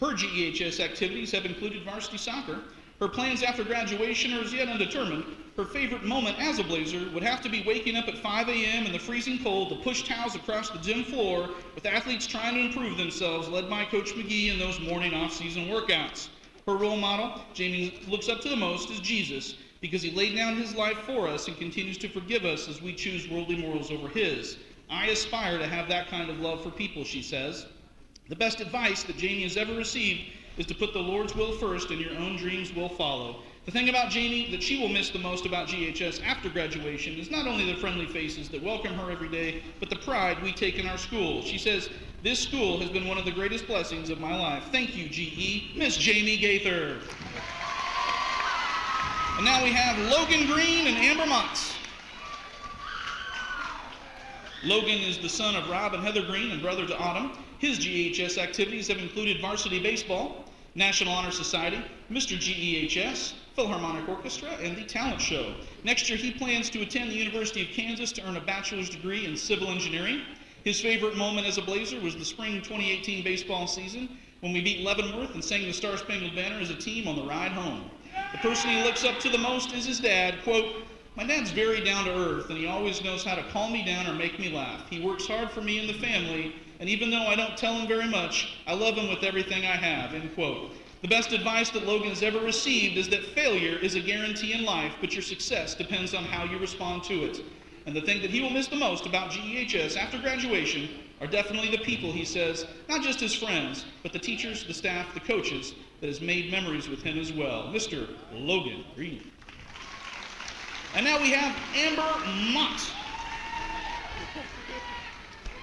Her GEHS activities have included varsity soccer. Her plans after graduation are as yet undetermined. Her favorite moment as a Blazer would have to be waking up at 5 a.m. in the freezing cold to push towels across the gym floor with athletes trying to improve themselves, led by Coach McGee in those morning off-season workouts. Her role model, Jamie looks up to the most, is Jesus, because he laid down his life for us and continues to forgive us as we choose worldly morals over his. I aspire to have that kind of love for people, she says. The best advice that Jamie has ever received is to put the Lord's will first and your own dreams will follow. The thing about Jamie that she will miss the most about GHS after graduation is not only the friendly faces that welcome her every day, but the pride we take in our school. She says, this school has been one of the greatest blessings of my life. Thank you, GE. Miss Jamie Gaither. And now we have Logan Green and Amber Motz. Logan is the son of Rob and Heather Green and brother to Autumn. His GHS activities have included varsity baseball, National Honor Society, Mr. GEHS, Philharmonic Orchestra, and the Talent Show. Next year, he plans to attend the University of Kansas to earn a bachelor's degree in civil engineering. His favorite moment as a Blazer was the spring 2018 baseball season when we beat Leavenworth and sang the Star-Spangled Banner as a team on the ride home. The person he looks up to the most is his dad. Quote, "My dad's very down to earth and he always knows how to calm me down or make me laugh. He works hard for me and the family, and even though I don't tell him very much, I love him with everything I have." End quote. The best advice that Logan has ever received is that failure is a guarantee in life, but your success depends on how you respond to it. And the thing that he will miss the most about GEHS after graduation are definitely the people, he says, not just his friends, but the teachers, the staff, the coaches that has made memories with him as well. Mr. Logan Green. And now we have Amber Mott.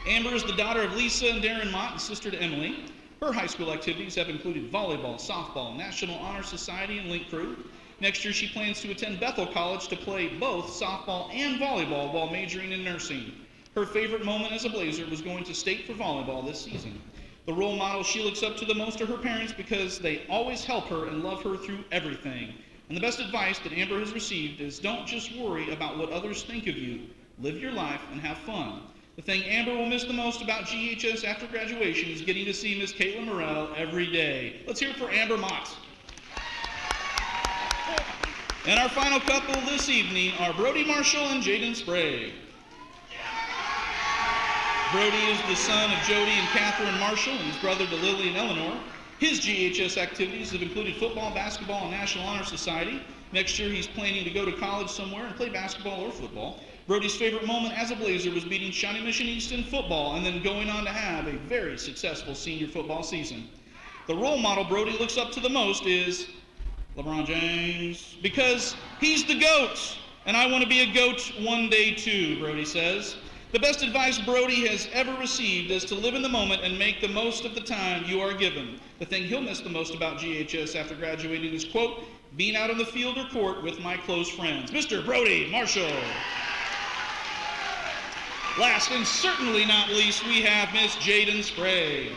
Amber is the daughter of Lisa and Darren Mott and sister to Emily. Her high school activities have included volleyball, softball, National Honor Society, and Link Crew. Next year, she plans to attend Bethel College to play both softball and volleyball while majoring in nursing. Her favorite moment as a Blazer was going to state for volleyball this season. The role models she looks up to the most are her parents because they always help her and love her through everything. And the best advice that Amber has received is don't just worry about what others think of you. Live your life and have fun. The thing Amber will miss the most about GHS after graduation is getting to see Miss Caitlin Morrell every day. Let's hear it for Amber Mott. And our final couple this evening are Brody Marshall and Jaden Sprague. Brody is the son of Jody and Catherine Marshall and his brother to Lily and Eleanor. His GHS activities have included football, basketball, and National Honor Society. Next year, he's planning to go to college somewhere and play basketball or football. Brody's favorite moment as a Blazer was beating Shawnee Mission East in football and then going on to have a very successful senior football season. The role model Brody looks up to the most is LeBron James, because he's the GOAT, and I want to be a GOAT one day too, Brody says. The best advice Brody has ever received is to live in the moment and make the most of the time you are given. The thing he'll miss the most about GHS after graduating is, quote, being out on the field or court with my close friends. Mr. Brody Marshall. Last and certainly not least, we have Miss Jaden Sprague.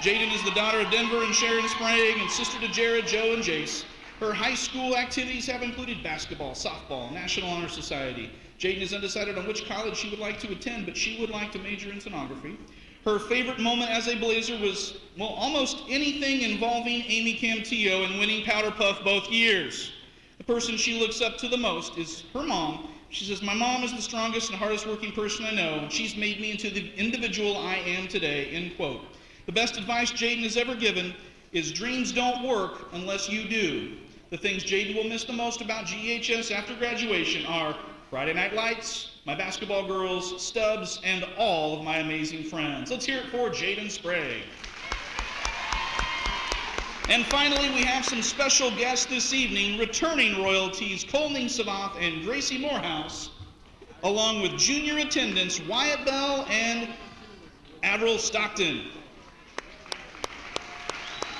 Jaden is the daughter of Denver and Sharon Sprague and sister to Jared, Joe, and Jace. Her high school activities have included basketball, softball, National Honor Society. Jaden is undecided on which college she would like to attend, but she would like to major in sonography. Her favorite moment as a Blazer was, well, almost anything involving Amy Camtillo and winning Powder Puff both years. The person she looks up to the most is her mom. She says, my mom is the strongest and hardest working person I know, and she's made me into the individual I am today, end quote. The best advice Jaden has ever given is dreams don't work unless you do. The things Jaden will miss the most about GHS after graduation are Friday Night Lights, my basketball girls, Stubbs, and all of my amazing friends. Let's hear it for Jaden Sprague. And finally, we have some special guests this evening, returning royalties Colning Savath and Gracie Morehouse, along with junior attendants Wyatt Bell and Admiral Stockton.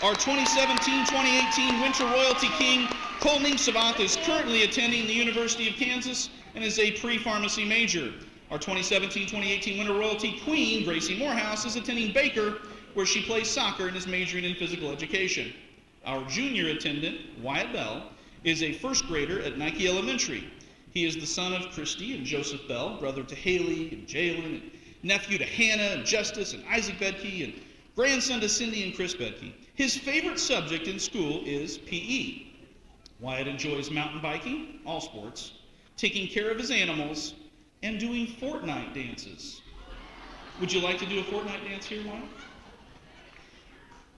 Our 2017-2018 Winter Royalty King, Colning Savath, is currently attending the University of Kansas and is a pre-pharmacy major. Our 2017-2018 Winter Royalty Queen, Gracie Morehouse, is attending Baker, where she plays soccer and is majoring in physical education. Our junior attendant, Wyatt Bell, is a first grader at Nike Elementary. He is the son of Christy and Joseph Bell, brother to Haley and Jalen, and nephew to Hannah and Justice and Isaac Bedke, and grandson to Cindy and Chris Bedke. His favorite subject in school is PE. Wyatt enjoys mountain biking, all sports, taking care of his animals, and doing Fortnite dances. Would you like to do a Fortnite dance here, Wyatt?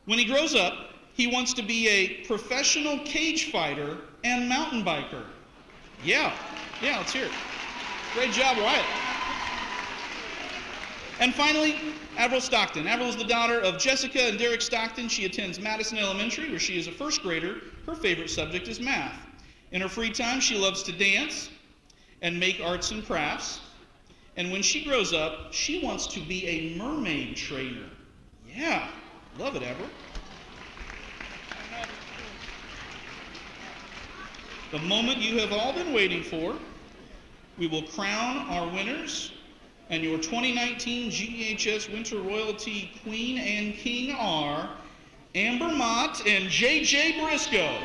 When he grows up, he wants to be a professional cage fighter and mountain biker. Yeah, let's hear it. Great job, Wyatt. And finally, Avril Stockton. Avril is the daughter of Jessica and Derek Stockton. She attends Madison Elementary, where she is a first grader. Her favorite subject is math. In her free time, she loves to dance and make arts and crafts. And when she grows up, she wants to be a mermaid trainer. Yeah, love it, Avril. The moment you have all been waiting for, we will crown our winners, and your 2019 GHS Winter Royalty Queen and King are Amber Mott and JJ Briscoe.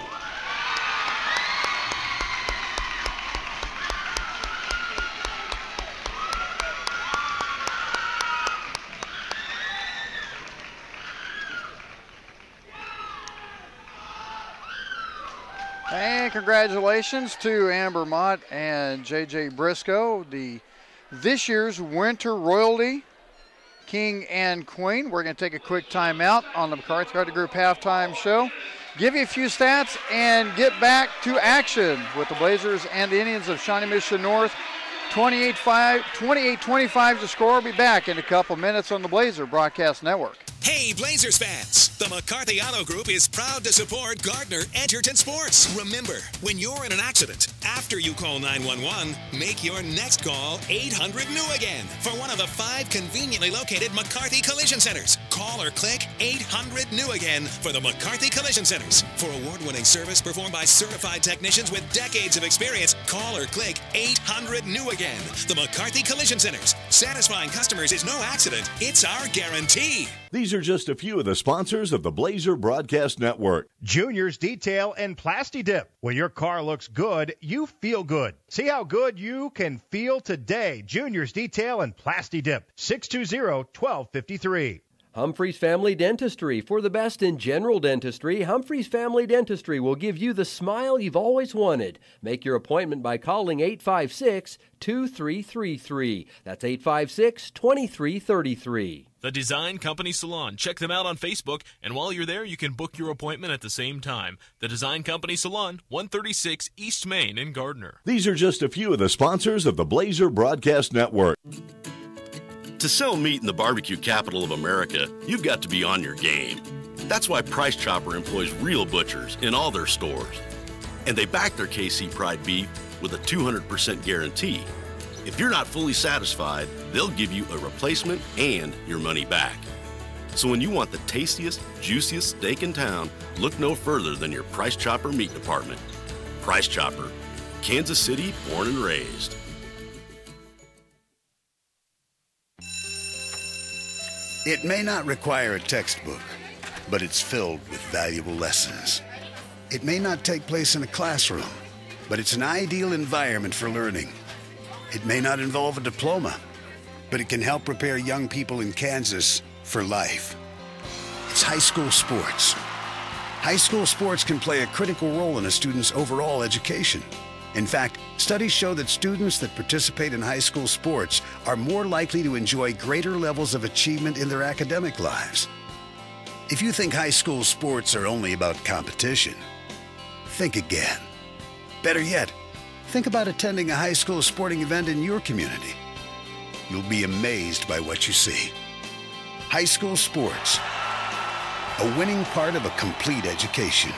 And congratulations to Amber Mott and J.J. Briscoe, this year's Winter Royalty King and Queen. We're going to take a quick timeout on the McCarthy Auto Group halftime show. Give you a few stats and get back to action with the Blazers and the Indians of Shawnee Mission North. 28-25 to score. We'll be back in a couple minutes on the Blazer Broadcast Network. Hey, Blazers fans! The McCarthy Auto Group is proud to support Gardner Edgerton Sports. Remember, when you're in an accident, after you call 911, make your next call 800-NEW-AGAIN for one of the 5 conveniently located McCarthy Collision Centers. Call or click 800-NEW-AGAIN for the McCarthy Collision Centers. For award-winning service performed by certified technicians with decades of experience, call or click 800-NEW-AGAIN. The McCarthy Collision Centers. Satisfying customers is no accident. It's our guarantee. These are just a few of the sponsors of the Blazer Broadcast Network. Junior's Detail and Plasti Dip. When your car looks good, you feel good. See how good you can feel today. Junior's Detail and Plasti Dip. 620-1253. Humphreys Family Dentistry. For the best in general dentistry, Humphreys Family Dentistry will give you the smile you've always wanted. Make your appointment by calling 856-2333. That's 856-2333. The Design Company Salon. Check them out on Facebook, and while you're there, you can book your appointment at the same time. The Design Company Salon, 136 East Main in Gardner. These are just a few of the sponsors of the Blazer Broadcast Network. To sell meat in the barbecue capital of America, you've got to be on your game. That's why Price Chopper employs real butchers in all their stores. And they back their KC Pride beef with a 200% guarantee. If you're not fully satisfied, they'll give you a replacement and your money back. So when you want the tastiest, juiciest steak in town, look no further than your Price Chopper meat department. Price Chopper, Kansas City born and raised. It may not require a textbook, but it's filled with valuable lessons. It may not take place in a classroom, but it's an ideal environment for learning. It may not involve a diploma, but it can help prepare young people in Kansas for life. It's high school sports. High school sports can play a critical role in a student's overall education. In fact, studies show that students that participate in high school sports are more likely to enjoy greater levels of achievement in their academic lives. If you think high school sports are only about competition, think again. Better yet, think about attending a high school sporting event in your community. You'll be amazed by what you see. High school sports, a winning part of a complete education.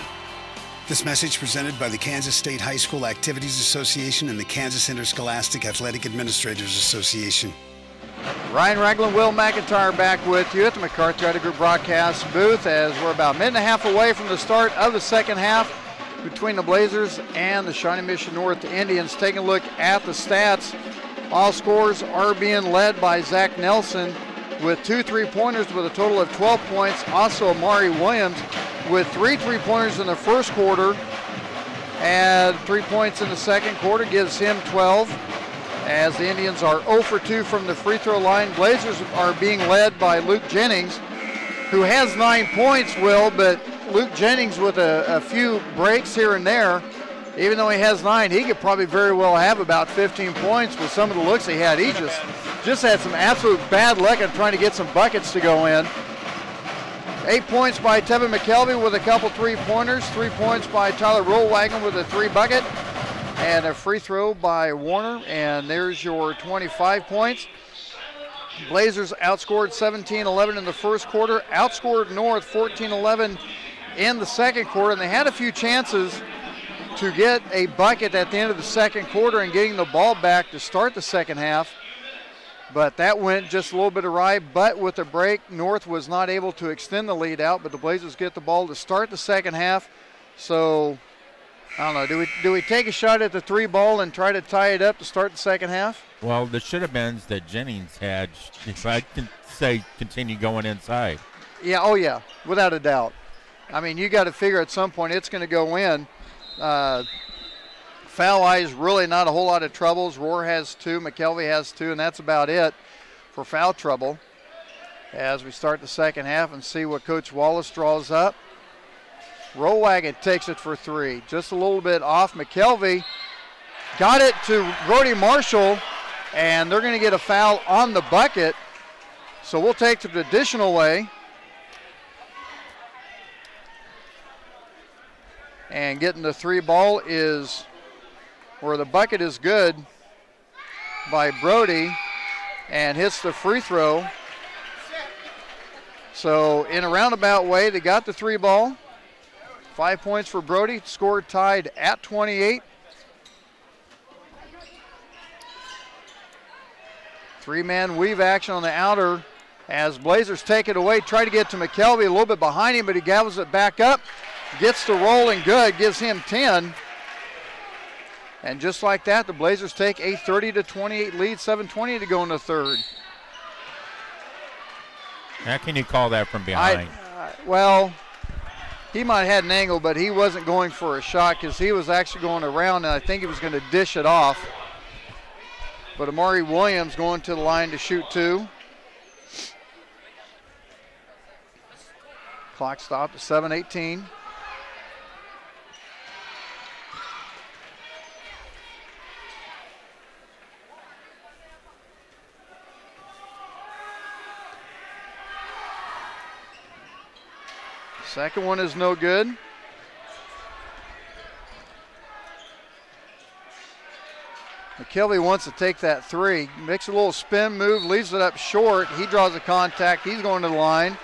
This message presented by the Kansas State High School Activities Association and the Kansas Interscholastic Athletic Administrators Association. Ryan Ragland, Will McIntyre back with you at the McCarthy Auto Group broadcast booth as we're about a minute and a half away from the start of the second half between the Blazers and the Shawnee Mission North Indians. Taking a look at the stats, all scores are being led by Zach Nelson with 2 3-pointers with a total of 12 points. Also Amari Williams with 3 3-pointers in the first quarter and 3 points in the second quarter gives him 12. As the Indians are 0 for 2 from the free throw line. Blazers are being led by Luke Jennings, who has 9 points, Will, but Luke Jennings with a few breaks here and there. Even though he has 9, he could probably very well have about 15 points with some of the looks he had. He just had some absolute bad luck at trying to get some buckets to go in. 8 points by Tevin McKelvey with a couple 3-pointers. 3 points by Tyler Rollwagon with a 3-bucket. And a free throw by Warner. And there's your 25 points. Blazers outscored 17-11 in the first quarter. Outscored North 14-11 in the second quarter. And they had a few chances to get a bucket at the end of the second quarter and getting the ball back to start the second half. But that went just a little bit awry. But with the break, North was not able to extend the lead out. But the Blazers get the ball to start the second half. So, I don't know. Do we take a shot at the 3 ball and try to tie it up to start the second half? Well, the should have beens that Jennings had, if I can say, continue going inside. Yeah, oh yeah, without a doubt. I mean, you got to figure at some point it's going to go in. Foul eyes, really not a whole lot of troubles. Rohr has 2, McKelvey has 2, and that's about it for foul trouble as we start the second half and see what Coach Wallace draws up. Rollwagon takes it for 3. Just a little bit off. McKelvey got it to Brody Marshall, and they're going to get a foul on the bucket. So we'll take the traditional way. And getting the 3 ball is, where the bucket is good by Brody, and hits the free throw. So in a roundabout way, they got the 3 ball. 5 points for Brody, score tied at 28. 3-man weave action on the outer as Blazers take it away, try to get to McKelvey, a little bit behind him, but he gavels it back up, gets the rolling good, gives him 10. And just like that, the Blazers take a 30-28 lead, 7:20 to go in the third. How can you call that from behind? Well, he might have had an angle, but he wasn't going for a shot because he was actually going around, and I think he was going to dish it off. But Amari Williams going to the line to shoot 2. Clock stopped at 7:18. Second one is no good. McKelvey wants to take that 3. Makes a little spin move, leaves it up short. He draws a contact. He's going to the line.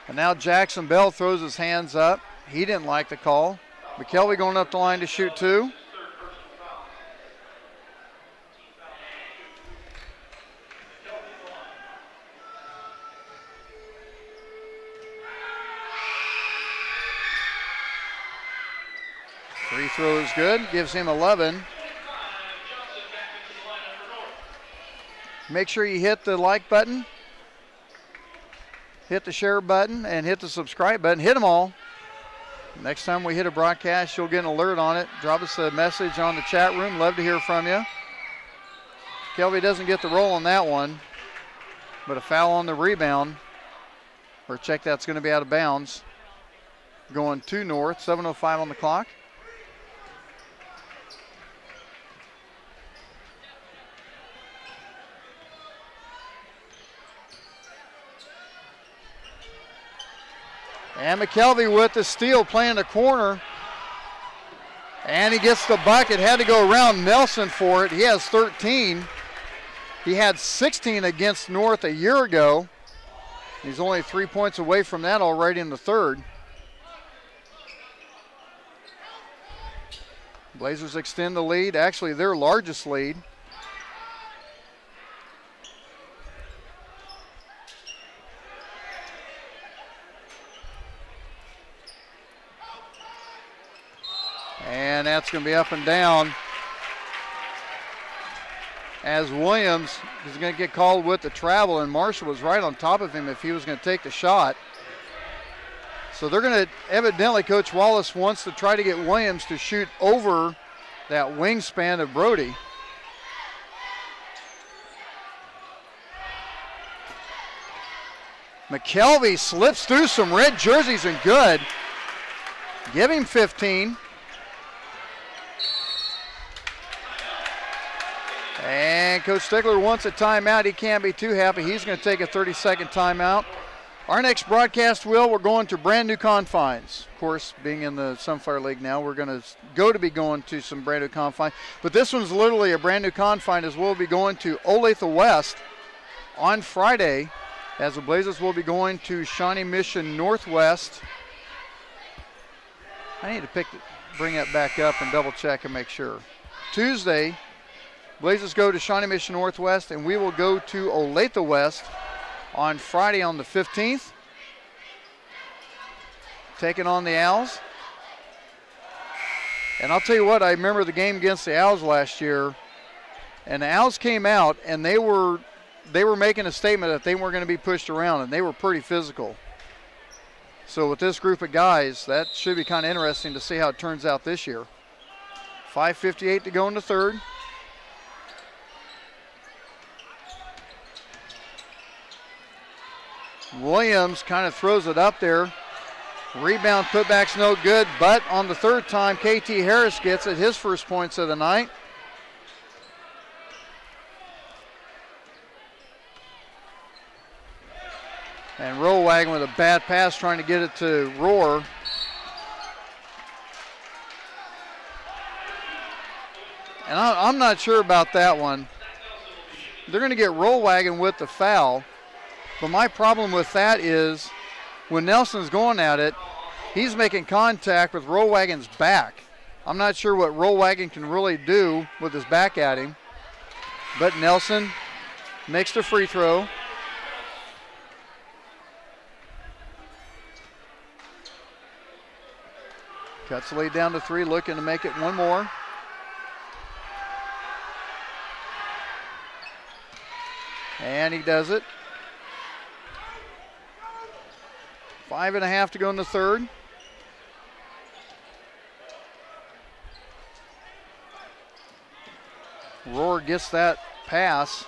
And now Jackson Bell throws his hands up. He didn't like the call. McKelvey going up the line to shoot 2. Free throw is good, gives him 11. Make sure you hit the like button, hit the share button, and hit the subscribe button. Hit them all. Next time we hit a broadcast, you'll get an alert on it. Drop us a message on the chat room. Love to hear from you. Kelby doesn't get the roll on that one, but a foul on the rebound. Or check that's going to be out of bounds. Going to North, 7:05 on the clock. And McKelvey with the steal, playing the corner. And he gets the bucket. Had to go around Nelson for it. He has 13. He had 16 against North a year ago. He's only 3 points away from that already in the third. Blazers extend the lead, actually their largest lead. And that's going to be up and down as Williams is going to get called with the travel, and Marshall was right on top of him if he was going to take the shot. So they're going to, evidently Coach Wallace wants to try to get Williams to shoot over that wingspan of Brody. McKelvey slips through some red jerseys and good. Give him 15. And Coach Stickler wants a timeout. He can't be too happy. He's going to take a 30-second timeout. Our next broadcast, we're going to brand new confines. Of course, being in the Sunflower League now, we're going to be going to some brand new confines. But this one's literally a brand new confine, as we'll be going to Olathe West on Friday, as the Blazers will be going to Shawnee Mission Northwest. I need to bring that back up and double check and make sure. Tuesday, Blazers go to Shawnee Mission Northwest, and we will go to Olathe West on Friday on the 15th. Taking on the Owls. And I'll tell you what, I remember the game against the Owls last year, and the Owls came out and they were making a statement that they weren't going to be pushed around, and they were pretty physical. So with this group of guys, that should be kind of interesting to see how it turns out this year. 5:58 to go in the third. Williams kind of throws it up there. Rebound putback's no good, but on the third time, KT Harris gets it, his first points of the night. And Rollwagon with a bad pass trying to get it to Rohr. And I'm not sure about that one. They're going to get Rollwagon with the foul. But my problem with that is when Nelson's going at it, he's making contact with Rollwagon's back. I'm not sure what Rollwagon can really do with his back at him. But Nelson makes the free throw. Cuts the lead down to 3, looking to make it one more. And he does it. 5.5 to go in the third. Rohr gets that pass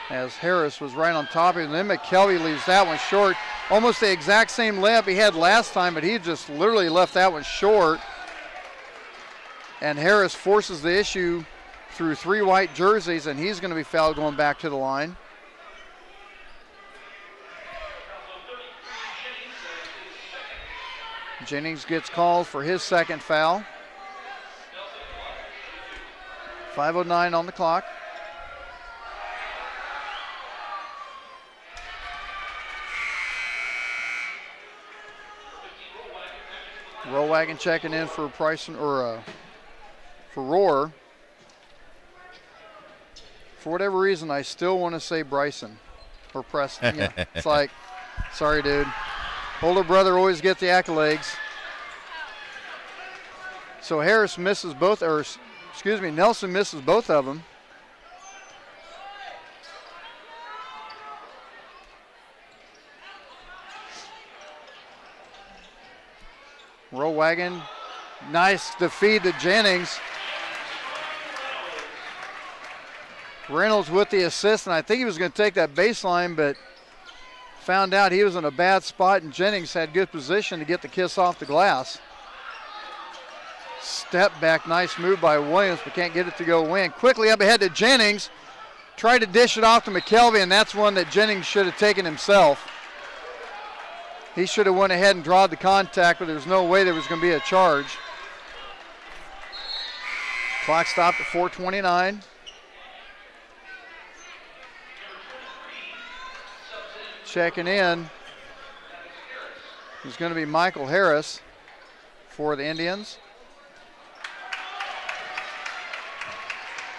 as Harris was right on top of him. And then McKelvey leaves that one short. Almost the exact same layup he had last time, but he just literally left that one short. And Harris forces the issue through 3 white jerseys, and he's going to be fouled going back to the line. Jennings gets called for his second foul. 5:09 on the clock. Rollwagon checking in for Bryson or for Rohr. For whatever reason, I still want to say Bryson or Preston. Yeah, it's like, sorry, dude. Older brother always get the accolades. So Harris misses both, or excuse me, Nelson misses both of them. Rollwagon, nice defeat to Jennings. Reynolds with the assist, and I think he was going to take that baseline, but found out he was in a bad spot, and Jennings had good position to get the kiss off the glass. Step back, nice move by Williams, but can't get it to go in. Quickly up ahead to Jennings. Tried to dish it off to McKelvey, and that's one that Jennings should have taken himself. He should have went ahead and drawed the contact, but there's no way there was going to be a charge. Clock stopped at 4:29. Checking in is going to be Michael Harris for the Indians.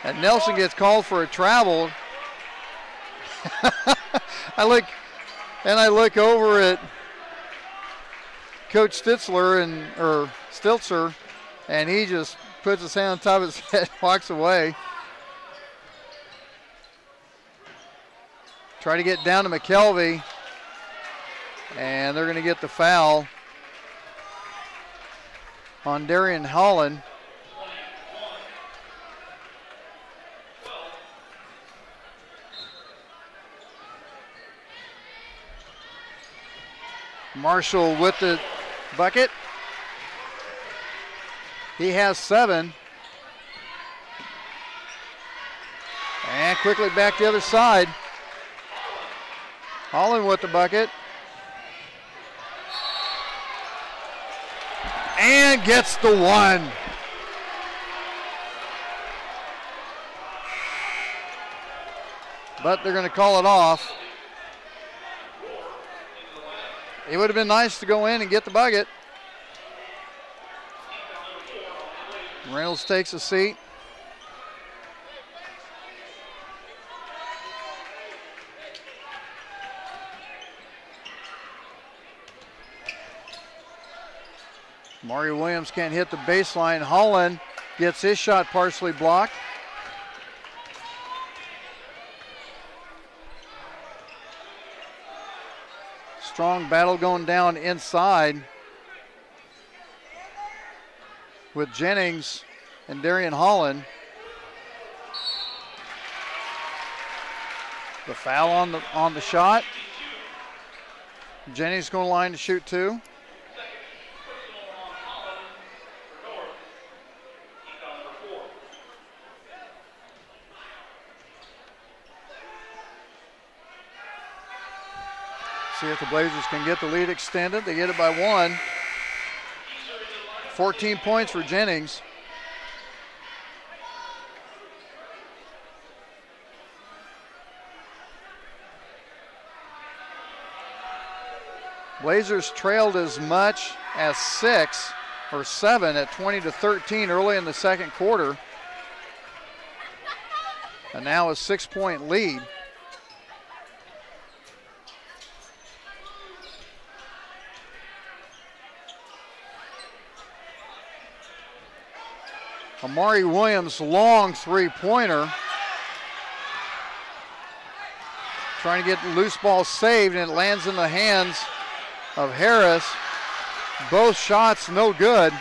And Nelson gets called for a travel. I look over at Coach Stiltzer, and he just puts his hand on top of his head, walks away. Try to get down to McKelvey, and they're going to get the foul on Darian Holland. Marshall with the bucket. He has 7. And quickly back the other side. Holland with the bucket. And gets the 1. But they're going to call it off. It would have been nice to go in and get the bucket. Reynolds takes a seat. Mario Williams can't hit the baseline. Holland gets his shot partially blocked. Strong battle going down inside with Jennings and Darian Holland. The foul on the shot. Jennings going to line to shoot 2. See if the Blazers can get the lead extended. They get it by 1. 14 points for Jennings. Blazers trailed as much as 6 or 7 at 20-13 early in the second quarter. And now a 6-point lead. Amari Williams, long three-pointer. Trying to get the loose ball saved, and it lands in the hands of Harris. Both shots no good.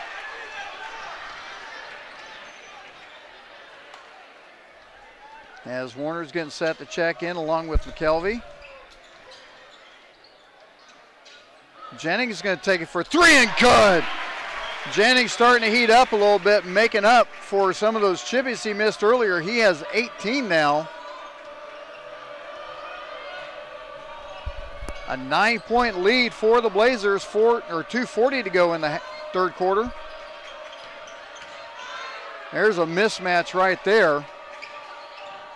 As Warner's getting set to check in along with McKelvey. Jennings is going to take it for 3 and good. Jennings starting to heat up a little bit, making up for some of those chippies he missed earlier. He has 18 now. A 9-point lead for the Blazers, 2:40 to go in the third quarter. There's a mismatch right there.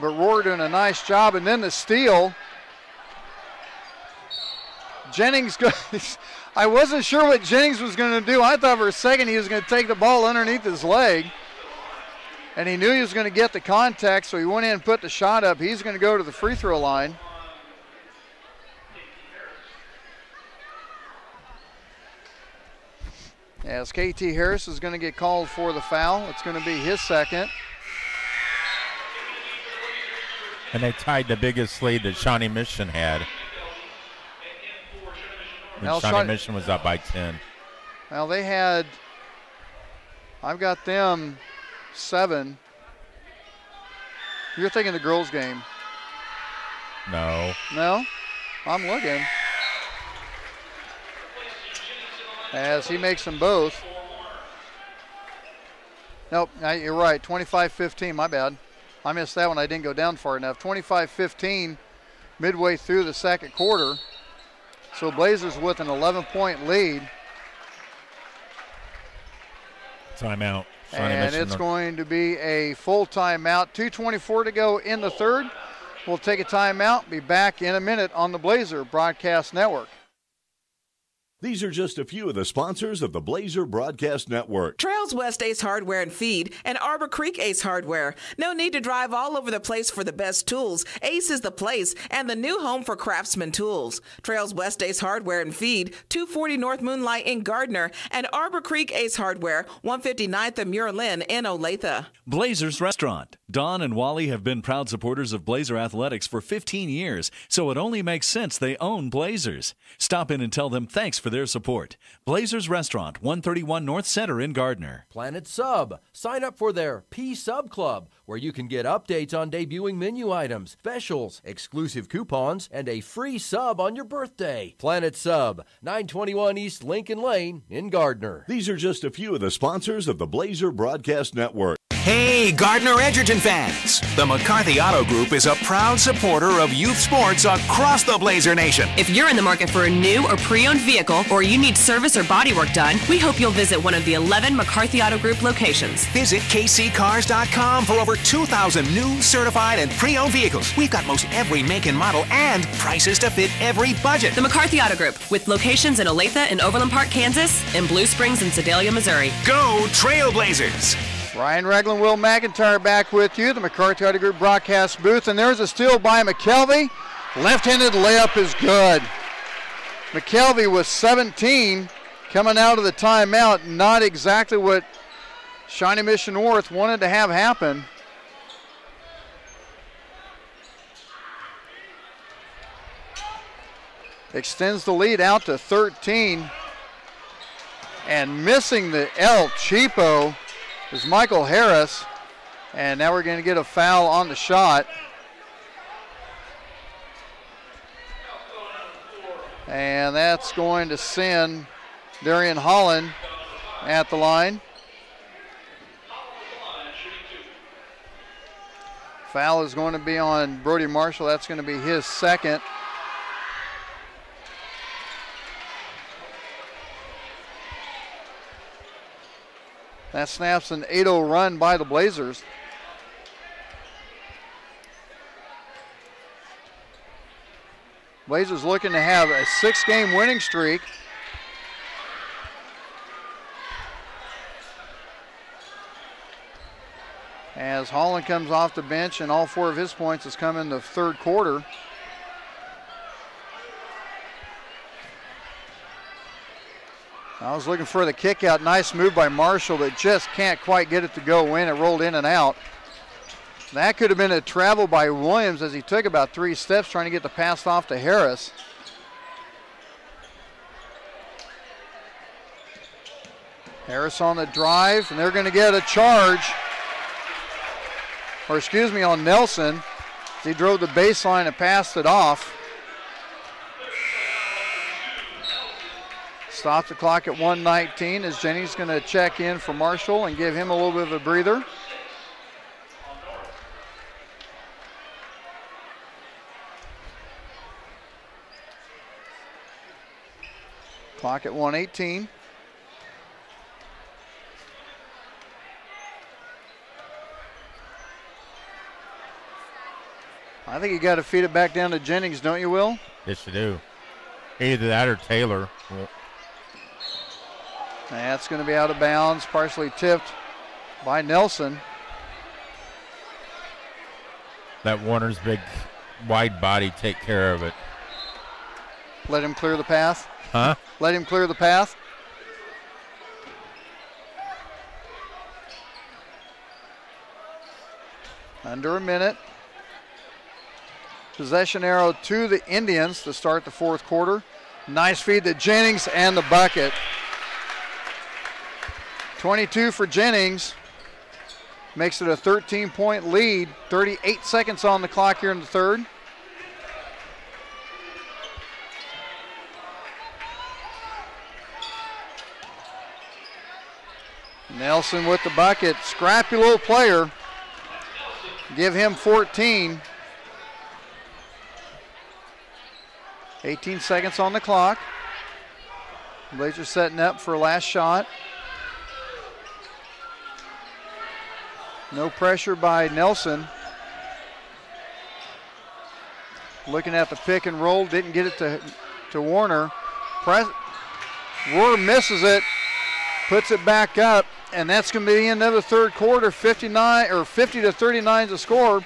But Rohr doing a nice job, and then the steal. Jennings goes. I wasn't sure what Jennings was going to do. I thought for a second he was going to take the ball underneath his leg. And he knew he was going to get the contact, so he went in and put the shot up. He's going to go to the free throw line. As KT Harris is going to get called for the foul. It's going to be his second. And they tied the biggest lead that Shawnee Mission had. Shawnee Mission was up by 10. Well, they had, I've got them 7. You're thinking the girls' game. No. No? I'm looking. As he makes them both. Nope, you're right. 25-15, my bad. I missed that one. I didn't go down far enough. 25-15 midway through the second quarter. So Blazers with an 11-point lead. Timeout. And it's going to be a full timeout. 2:24 to go in the third. We'll take a timeout. Be back in a minute on the Blazer Broadcast Network. These are just a few of the sponsors of the Blazer Broadcast Network. Trails West Ace Hardware and Feed and Arbor Creek Ace Hardware. No need to drive all over the place for the best tools. Ace is the place and the new home for Craftsman tools. Trails West Ace Hardware and Feed, 240 North Moonlight in Gardner, and Arbor Creek Ace Hardware, 159th and Muir Lynn in Olathe. Blazers Restaurant. Don and Wally have been proud supporters of Blazer Athletics for 15 years, so it only makes sense they own Blazers. Stop in and tell them thanks for their support. Blazers Restaurant, 131 North Center in Gardner. Planet Sub. Sign up for their P-Sub Club, where you can get updates on debuting menu items, specials, exclusive coupons, and a free sub on your birthday. Planet Sub, 921 East Lincoln Lane in Gardner. These are just a few of the sponsors of the Blazer Broadcast Network. Hey, Gardner Edgerton fans! The McCarthy Auto Group is a proud supporter of youth sports across the Blazer Nation. If you're in the market for a new or pre-owned vehicle, or you need service or body work done, we hope you'll visit one of the 11 McCarthy Auto Group locations. Visit kccars.com for over 2,000 new, certified, and pre-owned vehicles. We've got most every make and model and prices to fit every budget. The McCarthy Auto Group, with locations in Olathe and Overland Park, Kansas, and Blue Springs and Sedalia, Missouri. Go Trailblazers! Ryan Regland, Will McIntyre back with you, the McCarthy Auto Group broadcast booth, and there's a steal by McKelvey. Left-handed layup is good. McKelvey with 17 coming out of the timeout. Not exactly what Shawnee Mission North wanted to have happen. Extends the lead out to 13. And missing the El Cheapo is Michael Harris. And now we're going to get a foul on the shot. And that's going to send Darian Holland at the line. Foul is going to be on Brody Marshall. That's going to be his second. That snaps an 8-0 run by the Blazers. Blazers looking to have a 6-game winning streak. As Holland comes off the bench, and all 4 of his points has come in the third quarter. I was looking for the kick out. Nice move by Marshall, but just can't quite get it to go in. It rolled in and out. That could have been a travel by Williams as he took about 3 steps trying to get the pass off to Harris. Harris on the drive, and they're going to get a charge. On Nelson. He drove the baseline and passed it off. Stop the clock at 1:19 as Jennings going to check in for Marshall and give him a little bit of a breather. Clock at 1:18. I think you got to feed it back down to Jennings, don't you, Will? Yes, you do. Either that or Taylor. That's going to be out of bounds, partially tipped by Nelson. Let Warner's big wide body take care of it. Let him clear the path. Huh? Let him clear the path. Under a minute. Possession arrow to the Indians to start the fourth quarter. Nice feed to Jennings and the bucket. 22 for Jennings. Makes it a 13-point lead. 38 seconds on the clock here in the third. Nelson with the bucket. Scrappy little player. Give him 14. 18 seconds on the clock. Blazers setting up for a last shot. No pressure by Nelson. Looking at the pick and roll, didn't get it to Warner. Warner misses it, puts it back up, and that's going to be the end of the third quarter. 50-39 is the score.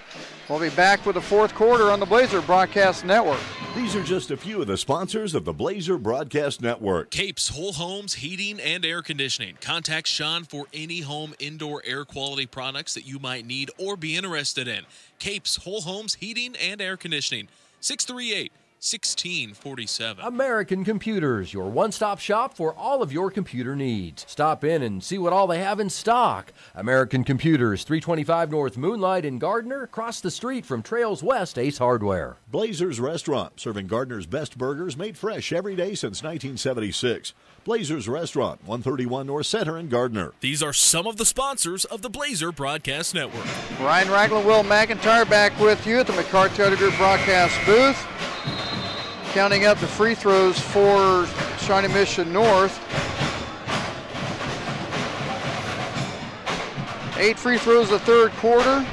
We'll be back with the fourth quarter on the Blazer Broadcast Network. These are just a few of the sponsors of the Blazer Broadcast Network. Capes Whole Homes Heating and Air Conditioning. Contact Sean for any home indoor air quality products that you might need or be interested in. Capes Whole Homes Heating and Air Conditioning. 638-1647. American Computers, your one-stop shop for all of your computer needs. Stop in and see what all they have in stock. American Computers, 325 North Moonlight in Gardner, across the street from Trails West Ace Hardware. Blazers Restaurant, serving Gardner's best burgers made fresh every day since 1976. Blazers Restaurant, 131 North Center in Gardner. These are some of the sponsors of the Blazer Broadcast Network. Ryan Ragland, Will McIntyre back with you at the McCarthy Auto Group broadcast booth. Counting up the free throws for Shawnee Mission North. 8 free throws the third quarter.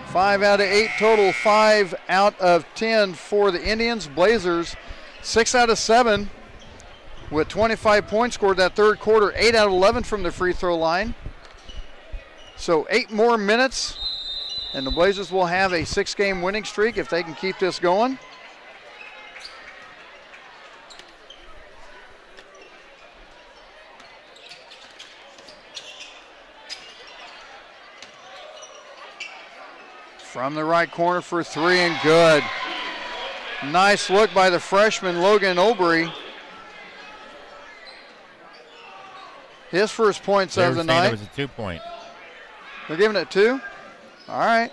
5 out of 8 total, 5 out of 10 for the Indians. Blazers, 6 out of 7 with 25 points scored that third quarter, 8 out of 11 from the free throw line. So 8 more minutes, and the Blazers will have a 6-game winning streak if they can keep this going. From the right corner for 3 and good. Nice look by the freshman Logan Obery. His first points of the night. It was a 2-point. They're giving it 2? All right.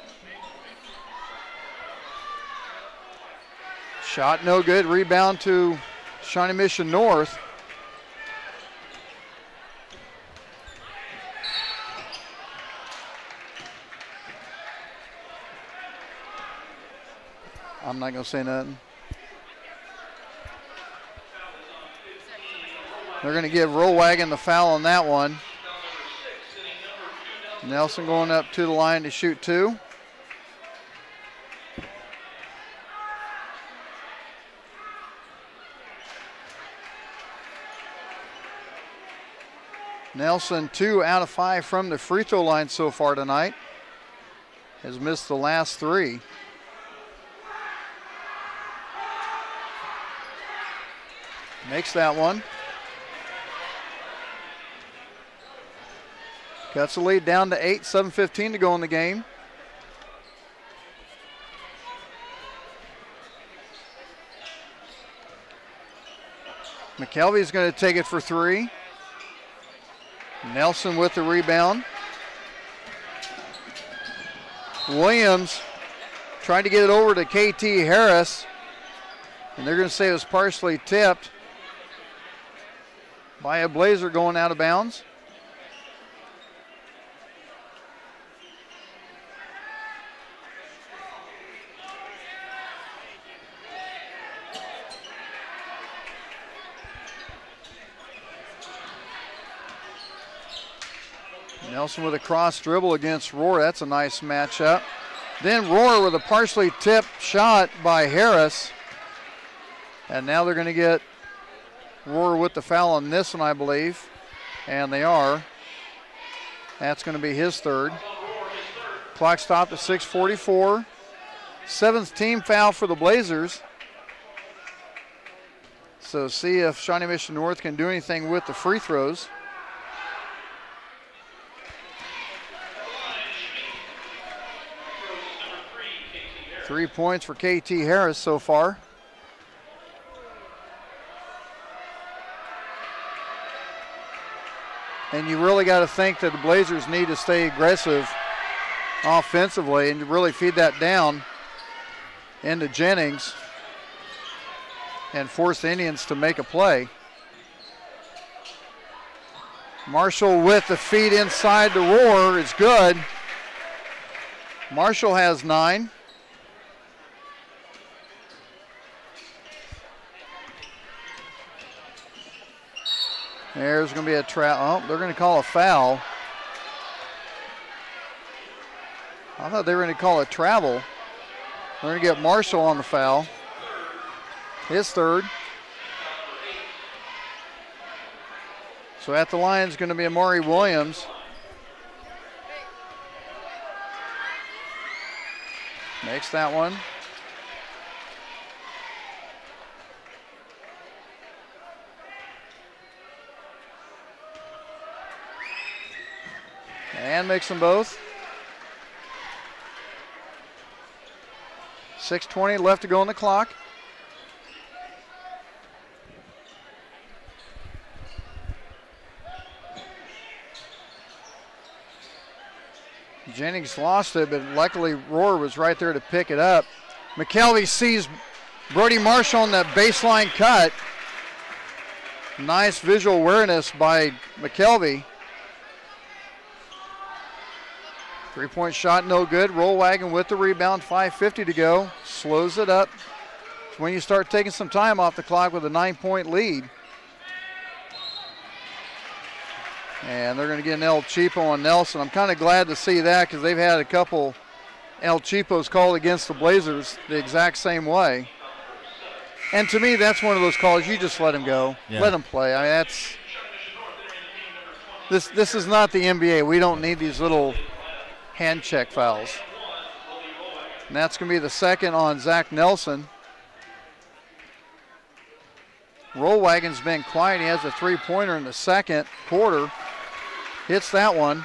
Shot no good. Rebound to Shawnee Mission North. I'm not going to say nothing. They're going to give Rollwagon the foul on that one. Nelson going up to the line to shoot 2. Nelson 2 out of 5 from the free throw line so far tonight. Has missed the last 3. Makes that one. Cuts the lead down to 8, 7:15 to go in the game. McKelvey's going to take it for 3. Nelson with the rebound. Williams trying to get it over to KT Harris, and they're going to say it was partially tipped by a Blazer going out of bounds. Nelson with a cross dribble against Rohr. That's a nice matchup. Then Rohr with a partially tipped shot by Harris. And now they're going to get Rohr with the foul on this one, I believe. And they are. That's going to be his 3rd. Clock stopped at 6:44. 7th team foul for the Blazers. So see if Shawnee Mission North can do anything with the free throws. Three points for KT Harris so far. And you really got to think that the Blazers need to stay aggressive offensively and really feed that down into Jennings and force the Indians to make a play. Marshall with the feed inside the Rohr is good. Marshall has 9. There's going to be a they're going to call a foul. I thought they were going to call a travel. They're going to get Marshall on the foul. His 3rd. So at the line is going to be Amari Williams. Makes that one. And makes them both. 6:20 left to go on the clock. Jennings lost it, but luckily Rohr was right there to pick it up. McKelvey sees Brody Marshall on that baseline cut. Nice visual awareness by McKelvey. 3-point shot, no good. Rollwagon with the rebound, 5:50 to go. Slows it up. It's when you start taking some time off the clock with a 9-point lead. And they're going to get an El Cheapo on Nelson. I'm kind of glad to see that because they've had a couple El Cheapos called against the Blazers the exact same way. And to me, that's one of those calls you just let him go. Yeah. Let him play. I mean, this is not the NBA. We don't need these little hand check fouls. And that's going to be the 2nd on Zach Nelson. Rollwagon's been quiet. He has a 3-pointer in the 2nd quarter. Hits that one.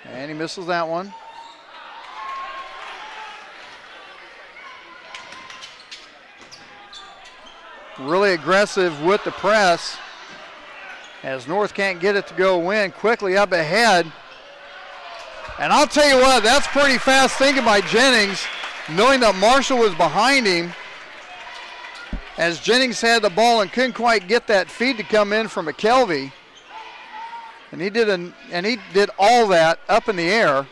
And he misses that one. really aggressive with the press as North can't get it to go in. Quickly up ahead. And I'll tell you what, that's pretty fast thinking by Jennings, knowing that Marshall was behind him, as Jennings had the ball and couldn't quite get that feed to come in from McKelvey. And he did all that up in the air.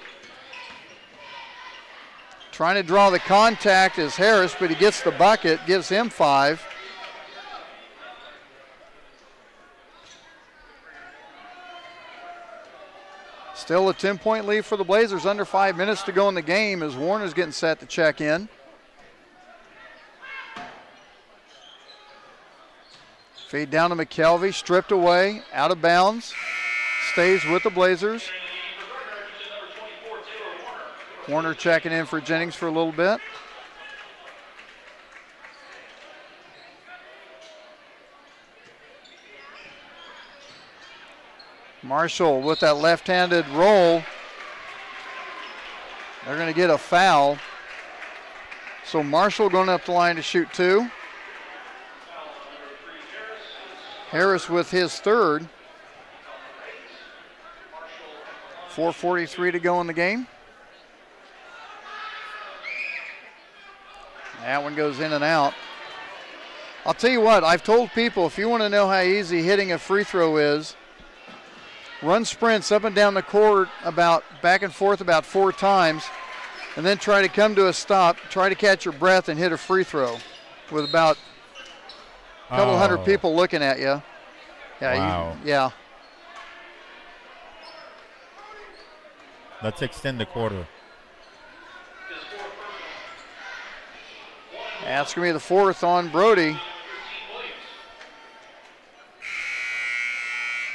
Trying to draw the contact is Harris, but he gets the bucket, gives him 5. Still a 10-point lead for the Blazers, under 5 minutes to go in the game as Warner's getting set to check in. Feed down to McKelvey, stripped away, out of bounds. Stays with the Blazers. Warner checking in for Jennings for a little bit. Marshall with that left-handed roll. They're going to get a foul. So Marshall going up the line to shoot 2. Harris with his third. 4:43 to go in the game. That one goes in and out. I'll tell you what, I've told people, if you want to know how easy hitting a free throw is, run sprints up and down the court back and forth about 4 times, and then try to come to a stop, try to catch your breath and hit a free throw with about a couple hundred people looking at you. Yeah, wow. Yeah. Let's extend the quarter. That's going to be the 4th on Brody.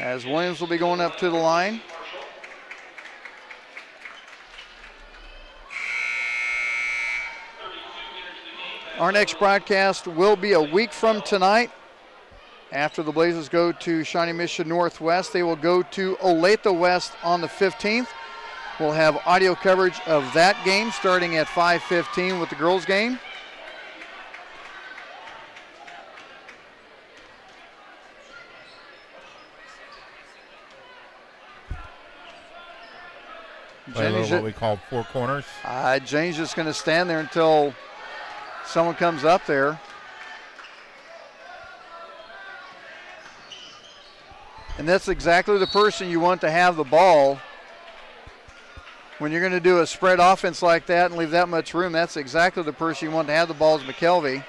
As Williams will be going up to the line. Our next broadcast will be a week from tonight. After the Blazers go to Shawnee Mission Northwest, they will go to Olathe West on the 15th. We'll have audio coverage of that game starting at 5:15 with the girls' game. What we call 4 corners. Jane's just going to stand there until someone comes up there. And that's exactly the person you want to have the ball. When you're going to do a spread offense like that and leave that much room, that's exactly the person you want to have the ball is McKelvey.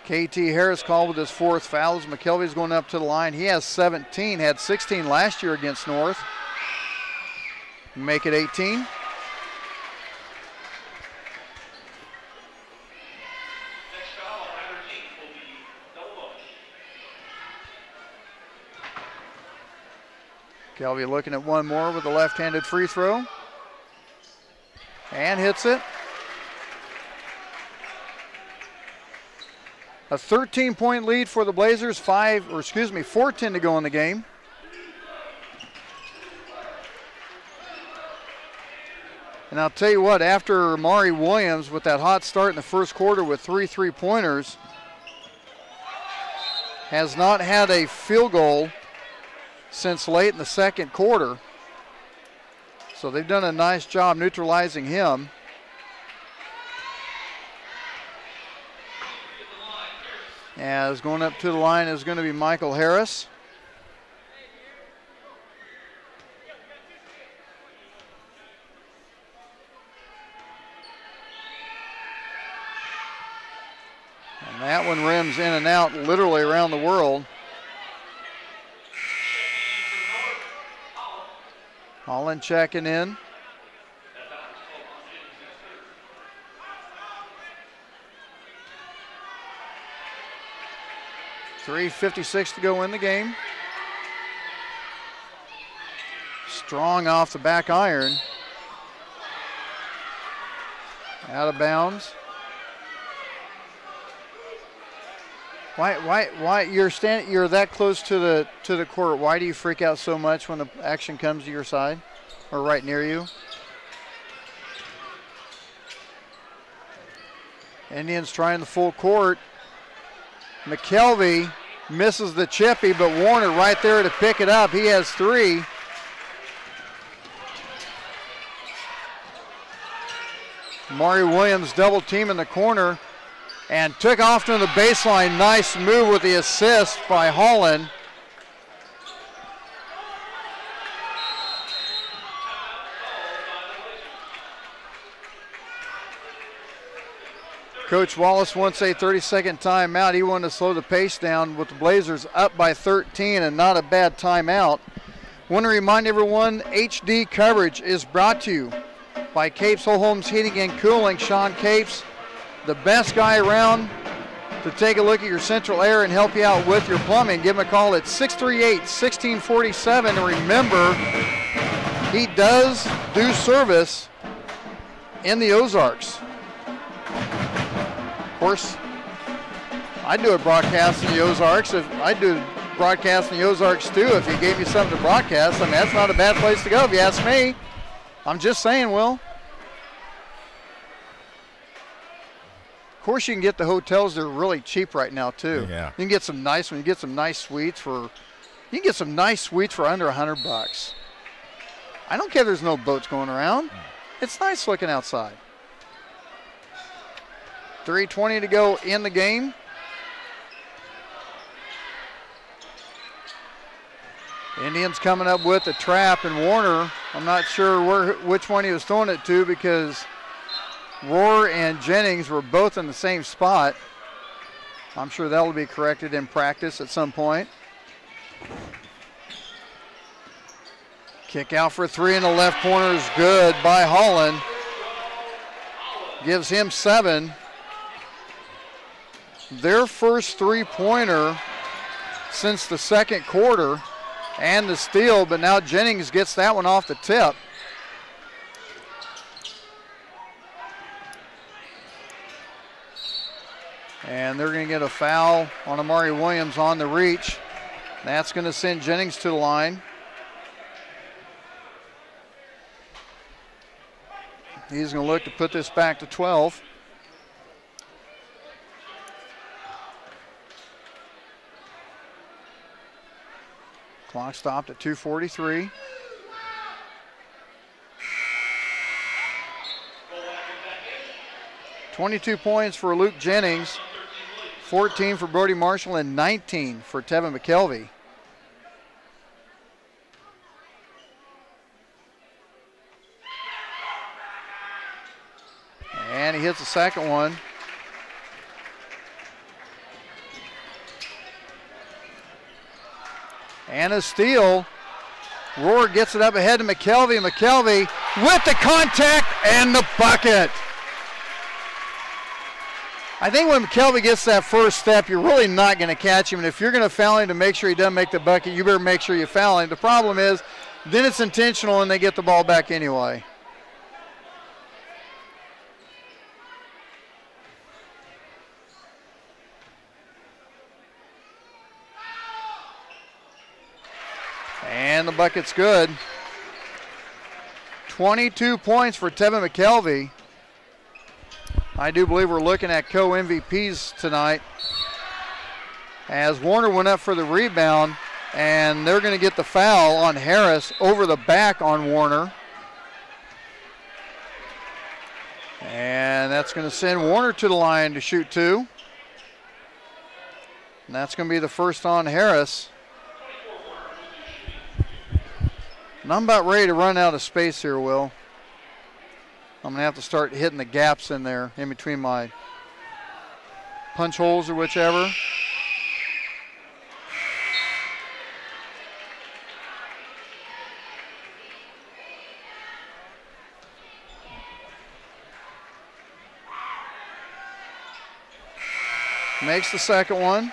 KT Harris called with his 4th foul as McKelvey's going up to the line. He has 17, had 16 last year against North. Make it 18. McKelvey looking at one more with a left-handed free throw. And hits it. A 13-point lead for the Blazers, 4:10 to go in the game. And I'll tell you what, after Mari Williams with that hot start in the first quarter with 3 3-pointers, has not had a field goal since late in the second quarter. So they've done a nice job neutralizing him. As going up to the line is going to be Michael Harris. And that one rims in and out literally around the world. Holland checking in. .356 to go in the game. Strong off the back iron. Out of bounds. Why you're that close to the court? Why do you freak out so much when the action comes to your side or right near you? Indians trying the full court. McKelvey misses the chippy, but Warner right there to pick it up. He has 3. Mari Williams double team in the corner and took off to the baseline. Nice move with the assist by Holland. Coach Wallace wants a 30-second timeout. He wanted to slow the pace down with the Blazers up by 13 and not a bad timeout. Want to remind everyone, HD coverage is brought to you by Capes Whole Homes Heating and Cooling. Sean Capes, the best guy around to take a look at your central air and help you out with your plumbing. Give him a call at 638-1647. And remember, he does do service in the Ozarks. Of course, I do a broadcast in the Ozarks. I do broadcast in the Ozarks too. If you gave me something to broadcast, I mean, that's not a bad place to go if you ask me. I'm just saying, Will. Of course, you can get the hotels. They're really cheap right now too. Yeah. You can get some nice ones. You get some nice suites for. You can get some nice suites for under $100. I don't care if there's no boats going around. It's nice looking outside. 3:20 to go in the game. Indians coming up with a trap, and Warner, I'm not sure which one he was throwing it to because Rohr and Jennings were both in the same spot. I'm sure that will be corrected in practice at some point. Kick out for 3 in the left corner is good by Holland. Gives him 7. Their first three-pointer since the second quarter and the steal, but now Jennings gets that one off the tip. And they're going to get a foul on Amari Williams on the reach. That's going to send Jennings to the line. He's going to look to put this back to 12. Clock stopped at 2:43. $22 points for Luke Jennings, 14 for Brody Marshall, and 19 for Tevin McKelvey. And he hits the second one. And a steal. Rohr gets it up ahead to McKelvey. McKelvey with the contact and the bucket. I think when McKelvey gets that first step, you're really not going to catch him. And if you're going to foul him to make sure he doesn't make the bucket, you better make sure you foul him. The problem is, then it's intentional and they get the ball back anyway. And the bucket's good. 22 points for Tevin McKelvey. I do believe we're looking at co-MVPs tonight. As Warner went up for the rebound, and they're going to get the foul on Harris over the back on Warner. And that's going to send Warner to the line to shoot 2. And that's going to be the first on Harris. And I'm about ready to run out of space here, Will. I'm going to have to start hitting the gaps in there in between my punch holes or whichever. Makes the second one.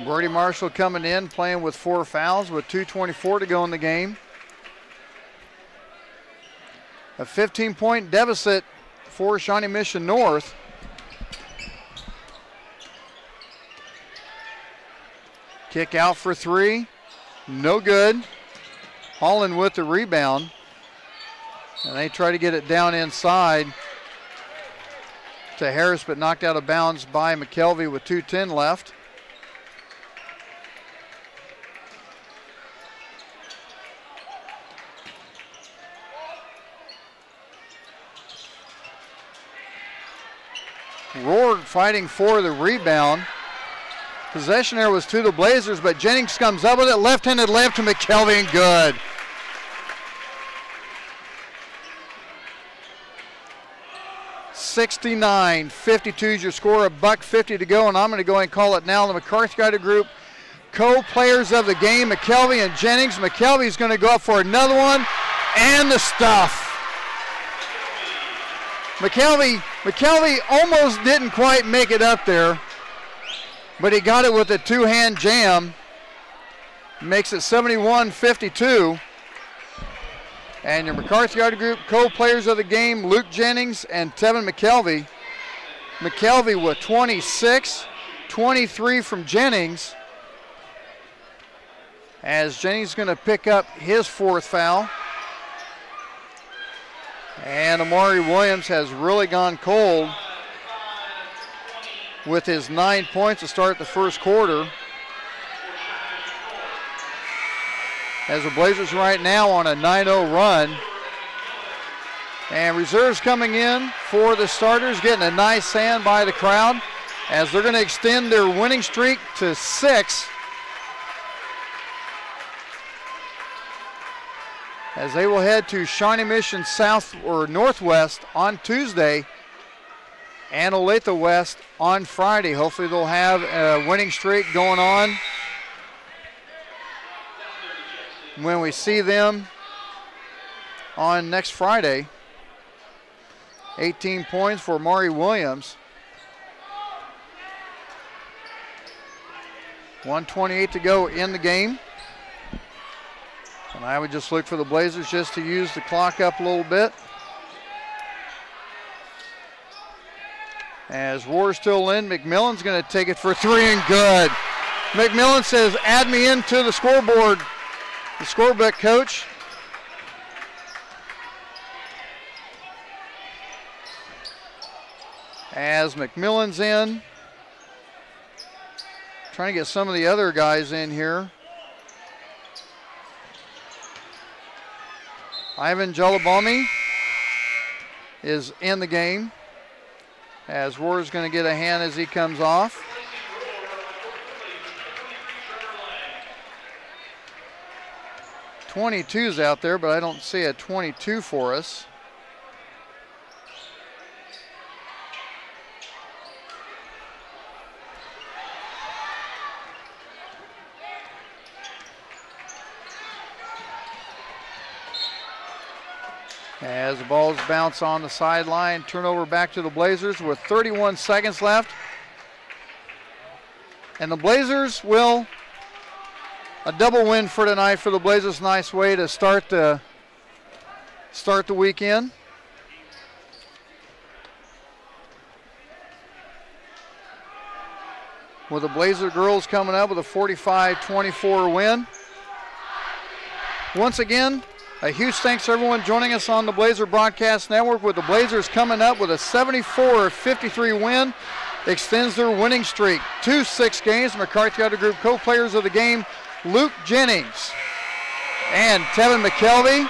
Brody Marshall coming in, playing with 4 fouls with 2:24 to go in the game. A 15-point deficit for Shawnee Mission North. Kick out for 3. No good. Holland with the rebound. And they try to get it down inside to Harris, but knocked out of bounds by McKelvey with 2:10 left. Rohr fighting for the rebound. Possession there was to the Blazers, but Jennings comes up with it. Left-handed layup to McKelvey and good. $69-52 is your score, $1:50 to go, and I'm going to go ahead and call it now. The McCarthy Idol Group co-players of the game, McKelvey and Jennings. McKelvey's going to go up for another one, and the stuff. McKelvey almost didn't quite make it up there, but he got it with a two-hand jam. Makes it 71-52. And your McCarthy Idol Group co-players of the game, Luke Jennings and Tevin McKelvey. McKelvey with 26, 23 from Jennings. As Jennings is going to pick up his fourth foul. And Amari Williams has really gone cold with his 9 points to start the first quarter. As the Blazers right now on a 9-0 run. And reserves coming in for the starters, getting a nice hand by the crowd as they're going to extend their winning streak to 6. As they will head to Shawnee Mission South or Northwest on Tuesday and Olathe West on Friday. Hopefully they'll have a winning streak going on when we see them on next Friday. 18 points for Maury Williams. 1:28 to go in the game. And I would just look for the Blazers just to use the clock up a little bit. As Rohr's still in, McMillan's going to take it for three and good. McMillan says, add me into the scoreboard. The scorebook, coach. As McMillan's in. Trying to get some of the other guys in here. Ivan Jalabami is in the game. As Rohr's going to get a hand as he comes off. .22's out there, but I don't see a 22 for us. As the balls bounce on the sideline, turnover back to the Blazers with 31 seconds left. And the Blazers will, a double win for tonight for the Blazers. Nice way to start the weekend. With the Blazer girls coming up with a 45-24 win. Once again, a huge thanks to everyone joining us on the Blazer Broadcast Network, with the Blazers coming up with a 74-53 win. Extends their winning streak to 6 games. McCarthy Idol Group co-players of the game, Luke Jennings and Tevin McKelvey.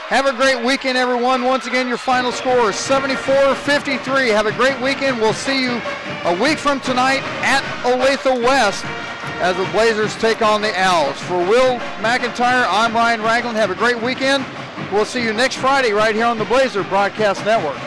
Have a great weekend, everyone. Once again, your final score is 74-53. Have a great weekend. We'll see you a week from tonight at Olathe West as the Blazers take on the Owls. For Will McIntyre, I'm Ryan Ragland. Have a great weekend. We'll see you next Friday right here on the Blazer Broadcast Network.